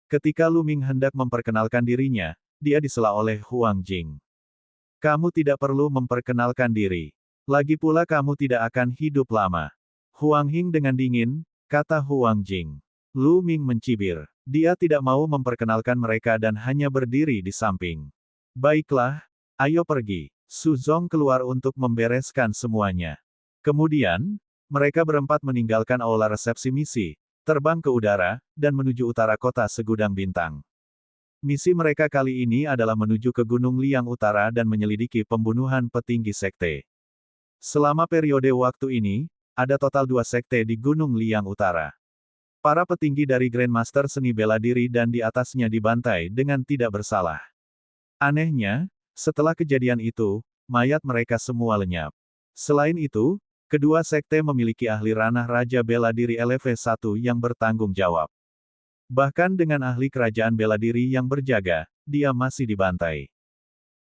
Ketika Lu Ming hendak memperkenalkan dirinya, dia disela oleh Huang Jing. Kamu tidak perlu memperkenalkan diri. Lagi pula kamu tidak akan hidup lama. Huang Hing dengan dingin, kata Huang Jing. Lu Ming mencibir. Dia tidak mau memperkenalkan mereka dan hanya berdiri di samping. Baiklah, ayo pergi. Su Zong keluar untuk membereskan semuanya. Kemudian, mereka berempat meninggalkan aula resepsi misi, terbang ke udara, dan menuju utara kota Segudang Bintang. Misi mereka kali ini adalah menuju ke Gunung Liang Utara dan menyelidiki pembunuhan petinggi sekte. Selama periode waktu ini, ada total 2 sekte di Gunung Liang Utara. Para petinggi dari Grandmaster seni bela diri dan di atasnya dibantai dengan tidak bersalah. Anehnya, setelah kejadian itu, mayat mereka semua lenyap. Selain itu, kedua sekte memiliki ahli ranah Raja Bela Diri LV1 yang bertanggung jawab. Bahkan dengan ahli kerajaan bela diri yang berjaga, dia masih dibantai.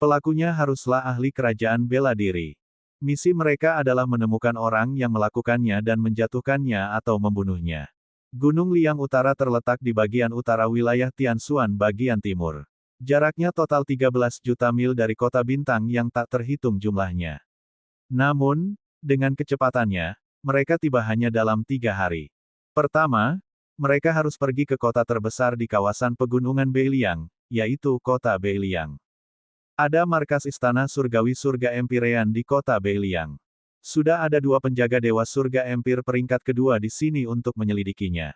Pelakunya haruslah ahli kerajaan bela diri. Misi mereka adalah menemukan orang yang melakukannya dan menjatuhkannya atau membunuhnya. Gunung Liang Utara terletak di bagian utara wilayah Tianshuan bagian timur. Jaraknya total 13 juta mil dari kota bintang yang tak terhitung jumlahnya. Namun, dengan kecepatannya, mereka tiba hanya dalam 3 hari. Pertama, mereka harus pergi ke kota terbesar di kawasan pegunungan Beiliang, yaitu kota Beiliang. Ada markas istana surgawi surga Empirean di kota Beiliang. Sudah ada 2 penjaga dewa surga Empir peringkat kedua di sini untuk menyelidikinya.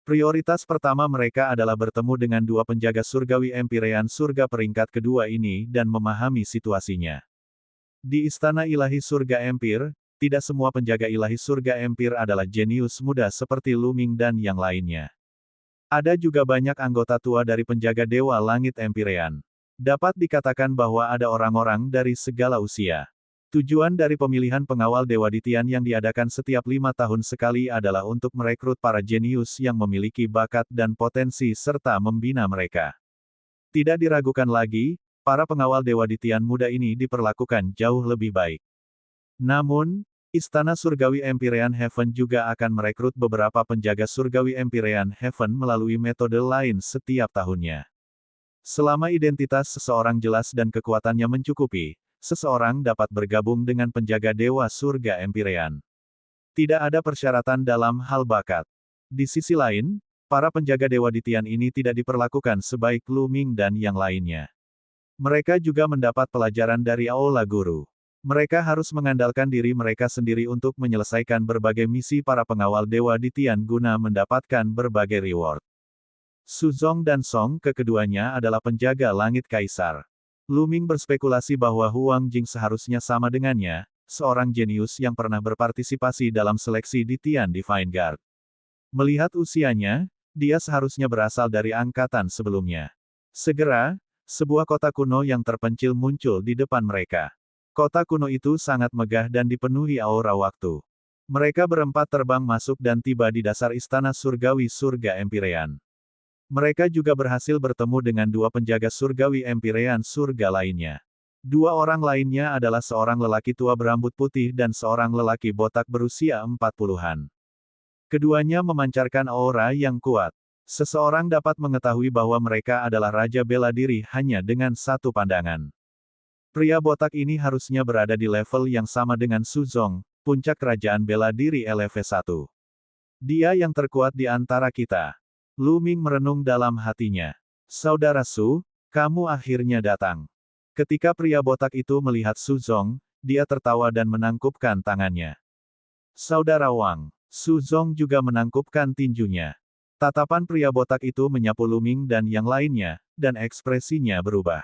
Prioritas pertama mereka adalah bertemu dengan 2 penjaga surgawi Empirean surga peringkat kedua ini dan memahami situasinya. Di istana ilahi surga Empir, tidak semua penjaga ilahi surga Empir adalah jenius muda seperti Lu Ming dan yang lainnya. Ada juga banyak anggota tua dari penjaga dewa langit Empirean. Dapat dikatakan bahwa ada orang-orang dari segala usia. Tujuan dari pemilihan pengawal Dewa Ditian yang diadakan setiap 5 tahun sekali adalah untuk merekrut para jenius yang memiliki bakat dan potensi serta membina mereka. Tidak diragukan lagi, para pengawal Dewa Ditian muda ini diperlakukan jauh lebih baik. Namun, Istana Surgawi Empirean Heaven juga akan merekrut beberapa penjaga Surgawi Empirean Heaven melalui metode lain setiap tahunnya. Selama identitas seseorang jelas dan kekuatannya mencukupi, seseorang dapat bergabung dengan penjaga dewa surga Empirean. Tidak ada persyaratan dalam hal bakat. Di sisi lain, para penjaga dewa Ditian ini tidak diperlakukan sebaik Lu Ming dan yang lainnya. Mereka juga mendapat pelajaran dari Aula Guru. Mereka harus mengandalkan diri mereka sendiri untuk menyelesaikan berbagai misi para pengawal dewa Ditian guna mendapatkan berbagai reward. Su Zong dan Song Ke keduanya adalah penjaga langit kaisar. Lu Ming berspekulasi bahwa Huang Jing seharusnya sama dengannya, seorang jenius yang pernah berpartisipasi dalam seleksi di Tian Divine Guard. Melihat usianya, dia seharusnya berasal dari angkatan sebelumnya. Segera, sebuah kota kuno yang terpencil muncul di depan mereka. Kota kuno itu sangat megah dan dipenuhi aura waktu. Mereka berempat terbang masuk dan tiba di dasar istana surgawi surga Empirean. Mereka juga berhasil bertemu dengan 2 penjaga surgawi Empirean surga lainnya. 2 orang lainnya adalah seorang lelaki tua berambut putih dan seorang lelaki botak berusia 40-an. Keduanya memancarkan aura yang kuat. Seseorang dapat mengetahui bahwa mereka adalah Raja Bela Diri hanya dengan satu pandangan. Pria botak ini harusnya berada di level yang sama dengan Su Zong, puncak kerajaan bela diri LV1. Dia yang terkuat di antara kita. Lu Ming merenung dalam hatinya. Saudara Su, kamu akhirnya datang. Ketika pria botak itu melihat Su Zong, dia tertawa dan menangkupkan tangannya. Saudara Wang, Su Zong juga menangkupkan tinjunya. Tatapan pria botak itu menyapu Lu Ming dan yang lainnya, dan ekspresinya berubah.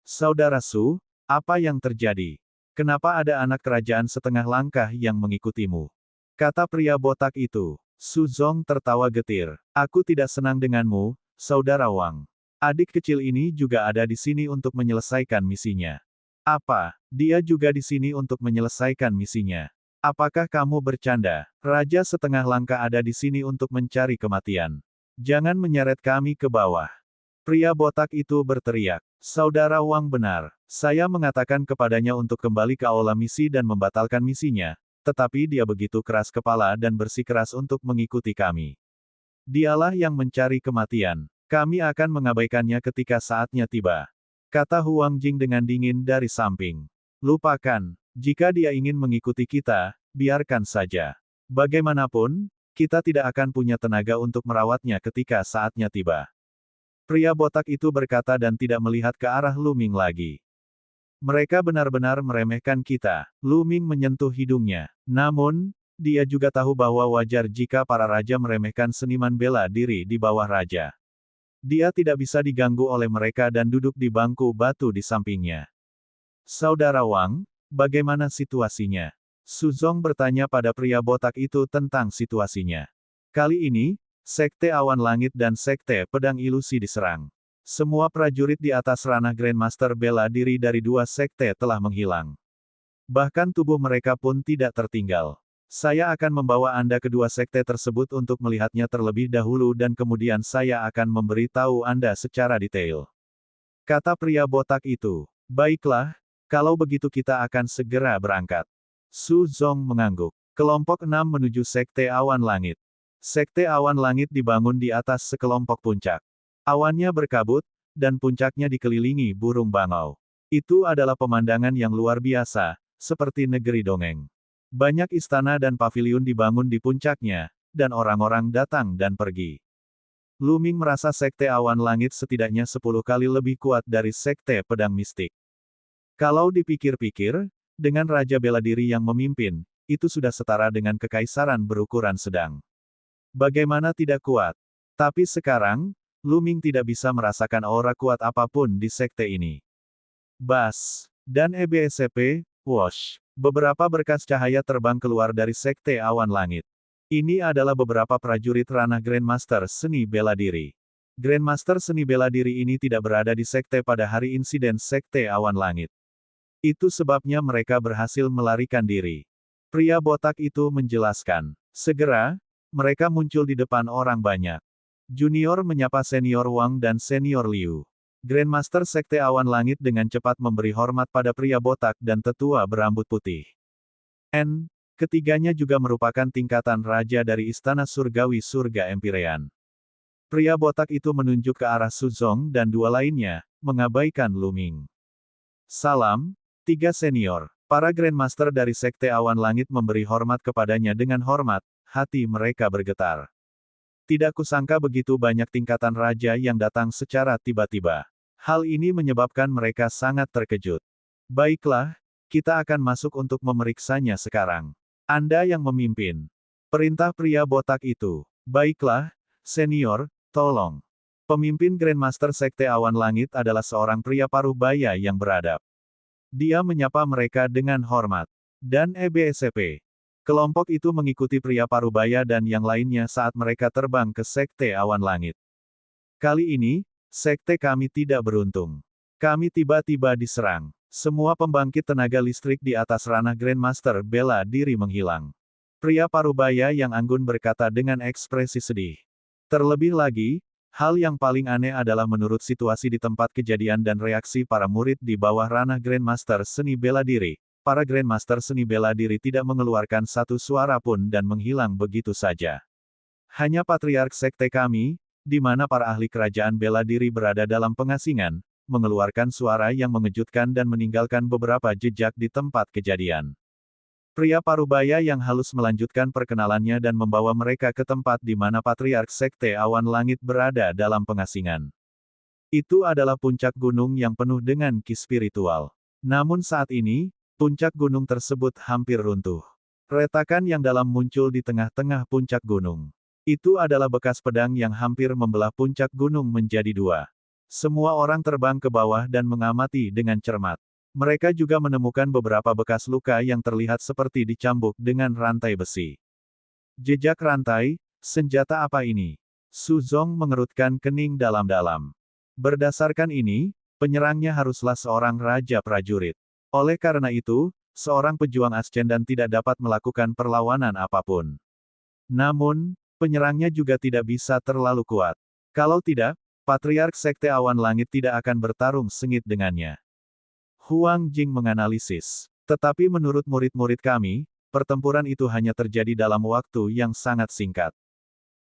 Saudara Su, apa yang terjadi? Kenapa ada anak kerajaan setengah langkah yang mengikutimu? Kata pria botak itu. Su Zong tertawa getir. Aku tidak senang denganmu, Saudara Wang. Adik kecil ini juga ada di sini untuk menyelesaikan misinya. Apa? Dia juga di sini untuk menyelesaikan misinya. Apakah kamu bercanda? Raja setengah langkah ada di sini untuk mencari kematian. Jangan menyeret kami ke bawah. Pria botak itu berteriak. Saudara Wang benar. Saya mengatakan kepadanya untuk kembali ke aula misi dan membatalkan misinya, tetapi dia begitu keras kepala dan bersikeras untuk mengikuti kami. Dialah yang mencari kematian. Kami akan mengabaikannya ketika saatnya tiba. Kata Huang Jing dengan dingin dari samping. Lupakan. Jika dia ingin mengikuti kita, biarkan saja. Bagaimanapun, kita tidak akan punya tenaga untuk merawatnya ketika saatnya tiba. Pria botak itu berkata dan tidak melihat ke arah Lu Ming lagi. Mereka benar-benar meremehkan kita. Lu Ming menyentuh hidungnya. Namun, dia juga tahu bahwa wajar jika para raja meremehkan seniman bela diri di bawah raja. Dia tidak bisa diganggu oleh mereka dan duduk di bangku batu di sampingnya. Saudara Wang, bagaimana situasinya? Su Zong bertanya pada pria botak itu tentang situasinya. Kali ini, Sekte Awan Langit dan Sekte Pedang Ilusi diserang. Semua prajurit di atas ranah Grandmaster bela diri dari dua sekte telah menghilang. Bahkan tubuh mereka pun tidak tertinggal. Saya akan membawa Anda ke dua sekte tersebut untuk melihatnya terlebih dahulu dan kemudian saya akan memberitahu Anda secara detail. Kata pria botak itu. Baiklah, kalau begitu kita akan segera berangkat. Su Zong mengangguk. Kelompok 6 menuju Sekte Awan Langit. Sekte Awan Langit dibangun di atas sekelompok puncak. Awannya berkabut, dan puncaknya dikelilingi burung bangau. Itu adalah pemandangan yang luar biasa, seperti negeri dongeng. Banyak istana dan paviliun dibangun di puncaknya, dan orang-orang datang dan pergi. Lu Ming merasa Sekte Awan Langit setidaknya 10 kali lebih kuat dari Sekte Pedang Mistik. Kalau dipikir-pikir, dengan Raja Bela Diri yang memimpin, itu sudah setara dengan kekaisaran berukuran sedang. Bagaimana tidak kuat? Tapi sekarang, Lu Ming tidak bisa merasakan aura kuat apapun di sekte ini. Bas. Dan EBSCP, Wosh. Beberapa berkas cahaya terbang keluar dari Sekte Awan Langit. Ini adalah beberapa prajurit ranah Grandmaster Seni Bela Diri. Grandmaster Seni Bela Diri ini tidak berada di sekte pada hari insiden Sekte Awan Langit. Itu sebabnya mereka berhasil melarikan diri. Pria botak itu menjelaskan. Segera, mereka muncul di depan orang banyak. Junior menyapa senior Wang dan senior Liu. Grandmaster Sekte Awan Langit dengan cepat memberi hormat pada pria botak dan tetua berambut putih. Ketiganya juga merupakan tingkatan raja dari Istana Surgawi Surga Empirean. Pria botak itu menunjuk ke arah Su Zong dan dua lainnya, mengabaikan Lu Ming. Salam, tiga senior. Para Grandmaster dari Sekte Awan Langit memberi hormat kepadanya dengan hormat, hati mereka bergetar. Tidak kusangka begitu banyak tingkatan raja yang datang secara tiba-tiba. Hal ini menyebabkan mereka sangat terkejut. Baiklah, kita akan masuk untuk memeriksanya sekarang. Anda yang memimpin. Perintah pria botak itu. Baiklah, senior, tolong. Pemimpin Grandmaster Sekte Awan Langit adalah seorang pria paruh baya yang beradab. Dia menyapa mereka dengan hormat. Dan EBSCP. Kelompok itu mengikuti pria parubaya dan yang lainnya saat mereka terbang ke Sekte Awan Langit. Kali ini, sekte kami tidak beruntung. Kami tiba-tiba diserang. Semua pembangkit tenaga listrik di atas ranah Grandmaster bela diri menghilang. Pria parubaya yang anggun berkata dengan ekspresi sedih. Terlebih lagi, hal yang paling aneh adalah menurut situasi di tempat kejadian dan reaksi para murid di bawah ranah Grandmaster Seni Bela Diri, para Grandmaster Seni Bela Diri tidak mengeluarkan satu suara pun dan menghilang begitu saja. Hanya Patriark Sekte kami, di mana para ahli kerajaan bela diri berada dalam pengasingan, mengeluarkan suara yang mengejutkan dan meninggalkan beberapa jejak di tempat kejadian. Pria parubaya yang halus melanjutkan perkenalannya dan membawa mereka ke tempat di mana Patriark Sekte Awan Langit berada dalam pengasingan. Itu adalah puncak gunung yang penuh dengan ki spiritual. Namun saat ini, puncak gunung tersebut hampir runtuh. Retakan yang dalam muncul di tengah-tengah puncak gunung. Itu adalah bekas pedang yang hampir membelah puncak gunung menjadi dua. Semua orang terbang ke bawah dan mengamati dengan cermat. Mereka juga menemukan beberapa bekas luka yang terlihat seperti dicambuk dengan rantai besi. Jejak rantai, senjata apa ini? Su Zong mengerutkan kening dalam-dalam. Berdasarkan ini, penyerangnya haruslah seorang raja prajurit. Oleh karena itu, seorang pejuang ascendan tidak dapat melakukan perlawanan apapun. Namun, penyerangnya juga tidak bisa terlalu kuat. Kalau tidak, Patriark Sekte Awan Langit tidak akan bertarung sengit dengannya. Huang Jing menganalisis. Tetapi menurut murid-murid kami, pertempuran itu hanya terjadi dalam waktu yang sangat singkat.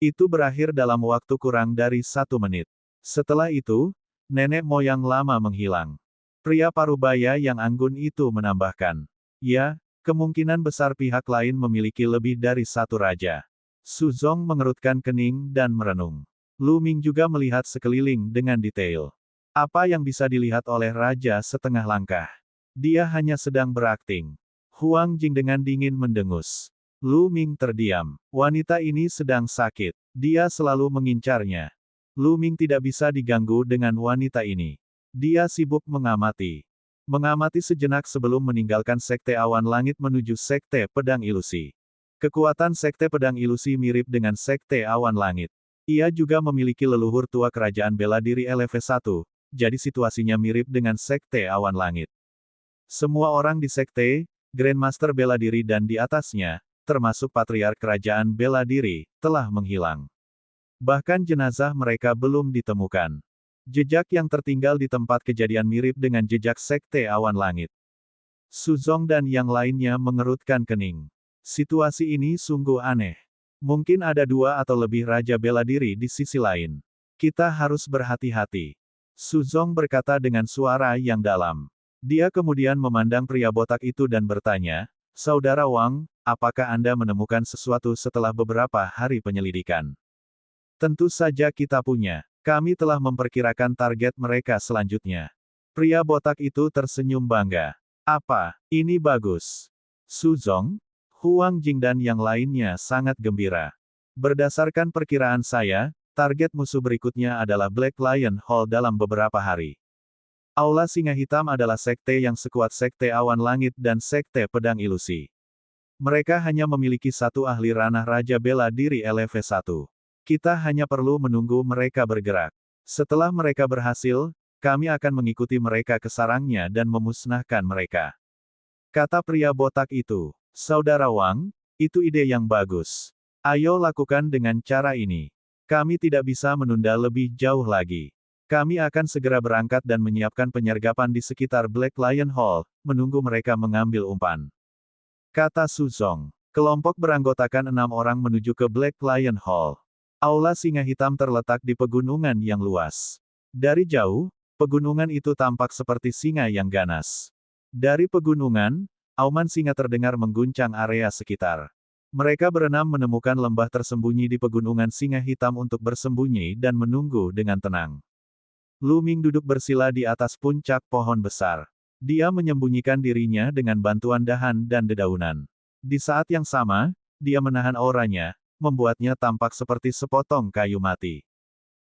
Itu berakhir dalam waktu kurang dari 1 menit. Setelah itu, nenek moyang lama menghilang. Pria parubaya yang anggun itu menambahkan. Ya, kemungkinan besar pihak lain memiliki lebih dari satu raja. Su Zong mengerutkan kening dan merenung. Lu Ming juga melihat sekeliling dengan detail. Apa yang bisa dilihat oleh raja setengah langkah? Dia hanya sedang berakting. Huang Jing dengan dingin mendengus. Lu Ming terdiam. Wanita ini sedang sakit. Dia selalu mengincarnya. Lu Ming tidak bisa diganggu dengan wanita ini. Dia sibuk mengamati. Mengamati sejenak sebelum meninggalkan Sekte Awan Langit menuju Sekte Pedang Ilusi. Kekuatan Sekte Pedang Ilusi mirip dengan Sekte Awan Langit. Ia juga memiliki leluhur tua kerajaan bela diri LV1, jadi situasinya mirip dengan Sekte Awan Langit. Semua orang di Sekte, Grandmaster bela diri dan di atasnya, termasuk Patriark Kerajaan Bela Diri, telah menghilang. Bahkan jenazah mereka belum ditemukan. Jejak yang tertinggal di tempat kejadian mirip dengan jejak Sekte Awan Langit. Su Zong dan yang lainnya mengerutkan kening. Situasi ini sungguh aneh. Mungkin ada 2 atau lebih raja bela diri di sisi lain. Kita harus berhati-hati. Su Zong berkata dengan suara yang dalam. Dia kemudian memandang pria botak itu dan bertanya, Saudara Wang, apakah Anda menemukan sesuatu setelah beberapa hari penyelidikan? Tentu saja kita punya. Kami telah memperkirakan target mereka selanjutnya. Pria botak itu tersenyum bangga. Apa? Ini bagus. Su Zong, Huang Jing dan yang lainnya sangat gembira. Berdasarkan perkiraan saya, target musuh berikutnya adalah Black Lion Hall dalam beberapa hari. Aula Singa Hitam adalah sekte yang sekuat Sekte Awan Langit dan Sekte Pedang Ilusi. Mereka hanya memiliki satu ahli ranah Raja Bela Diri LV1. Kita hanya perlu menunggu mereka bergerak. Setelah mereka berhasil, kami akan mengikuti mereka ke sarangnya dan memusnahkan mereka. Kata pria botak itu, Saudara Wang, itu ide yang bagus. Ayo lakukan dengan cara ini. Kami tidak bisa menunda lebih jauh lagi. Kami akan segera berangkat dan menyiapkan penyergapan di sekitar Black Lion Hall, menunggu mereka mengambil umpan. Kata Su Zong. Kelompok beranggotakan 6 orang menuju ke Black Lion Hall. Aula Singa Hitam terletak di pegunungan yang luas. Dari jauh, pegunungan itu tampak seperti singa yang ganas. Dari pegunungan, auman singa terdengar mengguncang area sekitar. Mereka berenam menemukan lembah tersembunyi di pegunungan Singa Hitam untuk bersembunyi dan menunggu dengan tenang. Lu Ming duduk bersila di atas puncak pohon besar. Dia menyembunyikan dirinya dengan bantuan dahan dan dedaunan. Di saat yang sama, dia menahan auranya, membuatnya tampak seperti sepotong kayu mati.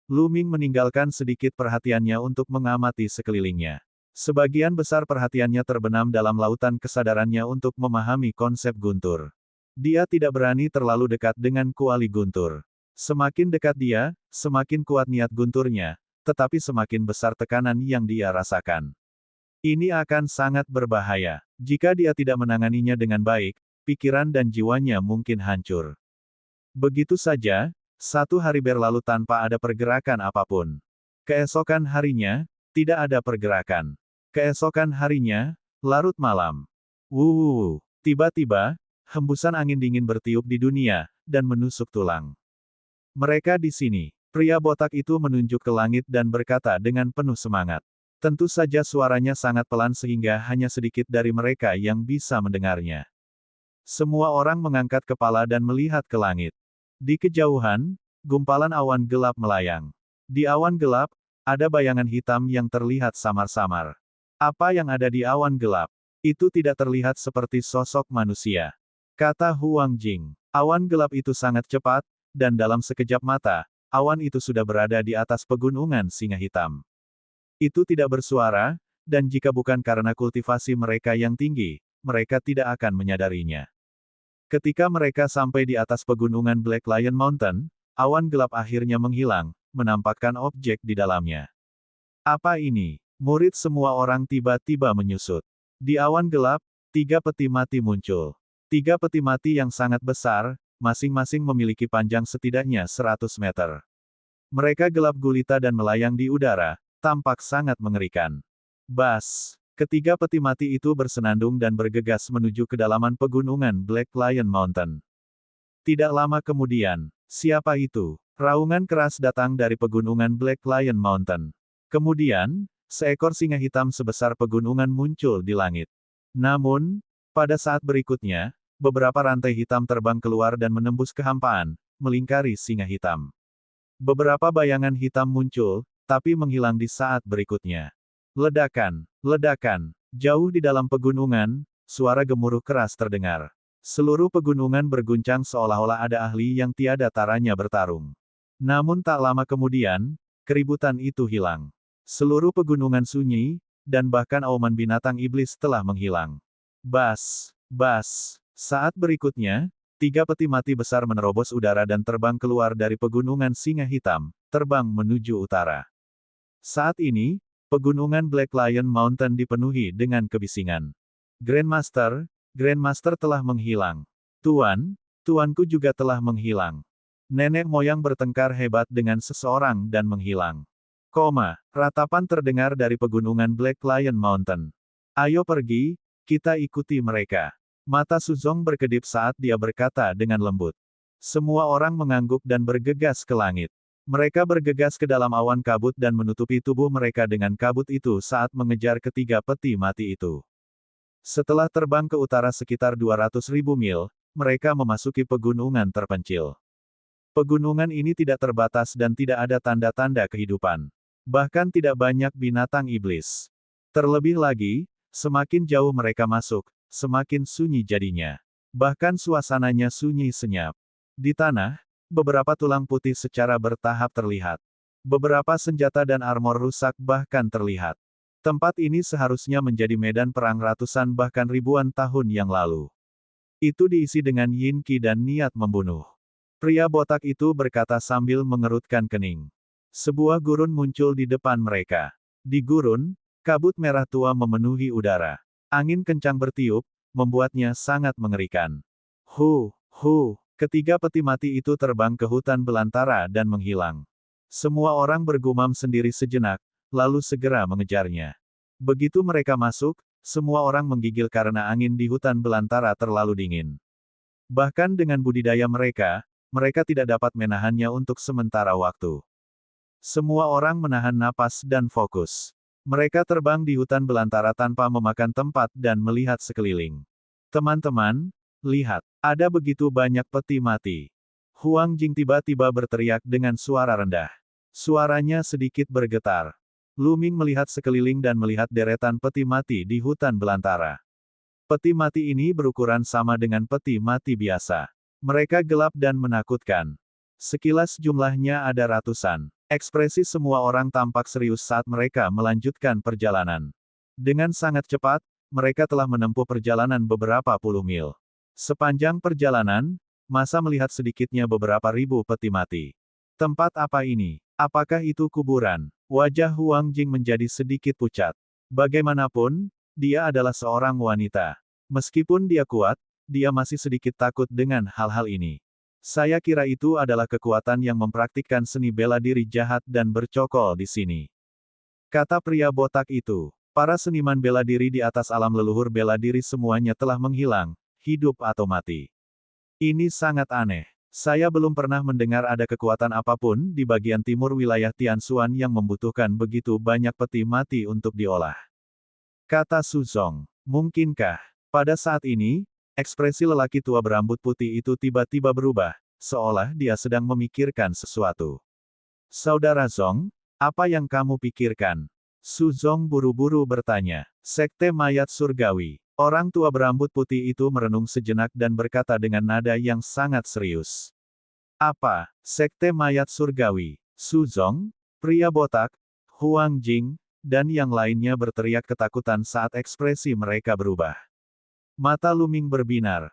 Lu Ming meninggalkan sedikit perhatiannya untuk mengamati sekelilingnya. Sebagian besar perhatiannya terbenam dalam lautan kesadarannya untuk memahami konsep guntur. Dia tidak berani terlalu dekat dengan kuali guntur. Semakin dekat dia, semakin kuat niat gunturnya, tetapi semakin besar tekanan yang dia rasakan. Ini akan sangat berbahaya. Jika dia tidak menanganinya dengan baik, pikiran dan jiwanya mungkin hancur. Begitu saja, 1 hari berlalu tanpa ada pergerakan apapun. Keesokan harinya, tidak ada pergerakan. Keesokan harinya, larut malam. Wuh, tiba-tiba, hembusan angin dingin bertiup di dunia, dan menusuk tulang. Mereka di sini. Pria botak itu menunjuk ke langit dan berkata dengan penuh semangat. Tentu saja suaranya sangat pelan sehingga hanya sedikit dari mereka yang bisa mendengarnya. Semua orang mengangkat kepala dan melihat ke langit. Di kejauhan, gumpalan awan gelap melayang. Di awan gelap, ada bayangan hitam yang terlihat samar-samar. Apa yang ada di awan gelap? Itu tidak terlihat seperti sosok manusia, kata Huang Jing. Awan gelap itu sangat cepat, dan dalam sekejap mata, awan itu sudah berada di atas pegunungan Singa Hitam. Itu tidak bersuara, dan jika bukan karena kultivasi mereka yang tinggi, mereka tidak akan menyadarinya. Ketika mereka sampai di atas pegunungan Black Lion Mountain, awan gelap akhirnya menghilang, menampakkan objek di dalamnya. Apa ini? Murid semua orang tiba-tiba menyusut. Di awan gelap, 3 peti mati muncul. 3 peti mati yang sangat besar, masing-masing memiliki panjang setidaknya 100 meter. Mereka gelap gulita dan melayang di udara, tampak sangat mengerikan. Bas! Ketiga peti mati itu bersenandung dan bergegas menuju kedalaman pegunungan Black Lion Mountain. Tidak lama kemudian, siapa itu? Raungan keras datang dari pegunungan Black Lion Mountain. Kemudian, seekor singa hitam sebesar pegunungan muncul di langit. Namun, pada saat berikutnya, beberapa rantai hitam terbang keluar dan menembus kehampaan, melingkari singa hitam. Beberapa bayangan hitam muncul, tapi menghilang di saat berikutnya. Ledakan, ledakan, jauh di dalam pegunungan, suara gemuruh keras terdengar. Seluruh pegunungan berguncang seolah-olah ada ahli yang tiada taranya bertarung. Namun tak lama kemudian, keributan itu hilang. Seluruh pegunungan sunyi, dan bahkan auman binatang iblis telah menghilang. Bas, bas. Saat berikutnya, 3 peti mati besar menerobos udara dan terbang keluar dari pegunungan Singa Hitam, terbang menuju utara. Saat ini, pegunungan Black Lion Mountain dipenuhi dengan kebisingan. Grandmaster, Grandmaster telah menghilang. Tuanku juga telah menghilang. Nenek moyang bertengkar hebat dengan seseorang dan menghilang. Ratapan terdengar dari pegunungan Black Lion Mountain. Ayo pergi, kita ikuti mereka. Mata Suzong berkedip saat dia berkata dengan lembut. Semua orang mengangguk dan bergegas ke langit. Mereka bergegas ke dalam awan kabut dan menutupi tubuh mereka dengan kabut itu saat mengejar ketiga peti mati itu. Setelah terbang ke utara sekitar 200.000 mil, mereka memasuki pegunungan terpencil. Pegunungan ini tidak terbatas dan tidak ada tanda-tanda kehidupan. Bahkan tidak banyak binatang iblis. Terlebih lagi, semakin jauh mereka masuk, semakin sunyi jadinya. Bahkan suasananya sunyi senyap. Di tanah, beberapa tulang putih secara bertahap terlihat. Beberapa senjata dan armor rusak bahkan terlihat. Tempat ini seharusnya menjadi medan perang ratusan bahkan ribuan tahun yang lalu. Itu diisi dengan yin qi dan niat membunuh. Pria botak itu berkata sambil mengerutkan kening. Sebuah gurun muncul di depan mereka. Di gurun, kabut merah tua memenuhi udara. Angin kencang bertiup, membuatnya sangat mengerikan. Ketiga peti mati itu terbang ke hutan belantara dan menghilang. Semua orang bergumam sendiri sejenak, lalu segera mengejarnya. Begitu mereka masuk, semua orang menggigil karena angin di hutan belantara terlalu dingin. Bahkan dengan budidaya mereka, mereka tidak dapat menahannya untuk sementara waktu. Semua orang menahan napas dan fokus. Mereka terbang di hutan belantara tanpa memakan tempat dan melihat sekeliling. Teman-teman, lihat, ada begitu banyak peti mati. Huang Jing tiba-tiba berteriak dengan suara rendah. Suaranya sedikit bergetar. Lu Ming melihat sekeliling dan melihat deretan peti mati di hutan belantara. Peti mati ini berukuran sama dengan peti mati biasa. Mereka gelap dan menakutkan. Sekilas jumlahnya ada ratusan. Ekspresi semua orang tampak serius saat mereka melanjutkan perjalanan. Dengan sangat cepat, mereka telah menempuh perjalanan beberapa puluh mil. Sepanjang perjalanan, masa melihat sedikitnya beberapa ribu peti mati. Tempat apa ini? Apakah itu kuburan? Wajah Huang Jing menjadi sedikit pucat. Bagaimanapun, dia adalah seorang wanita. Meskipun dia kuat, dia masih sedikit takut dengan hal-hal ini. Saya kira itu adalah kekuatan yang mempraktikkan seni bela diri jahat dan bercokol di sini. Kata pria botak itu. Para seniman bela diri di atas alam leluhur bela diri semuanya telah menghilang, hidup atau mati. Ini sangat aneh. Saya belum pernah mendengar ada kekuatan apapun di bagian timur wilayah Tianshuan yang membutuhkan begitu banyak peti mati untuk diolah. Kata Su Zong. Mungkinkah? Pada saat ini, ekspresi lelaki tua berambut putih itu tiba-tiba berubah, seolah dia sedang memikirkan sesuatu. Saudara Zong, apa yang kamu pikirkan? Su Zong buru-buru bertanya. Sekte mayat surgawi. Orang tua berambut putih itu merenung sejenak dan berkata dengan nada yang sangat serius. Apa? Sekte mayat surgawi? Su Zong, pria botak, Huang Jing, dan yang lainnya berteriak ketakutan saat ekspresi mereka berubah. Mata Lu Ming berbinar.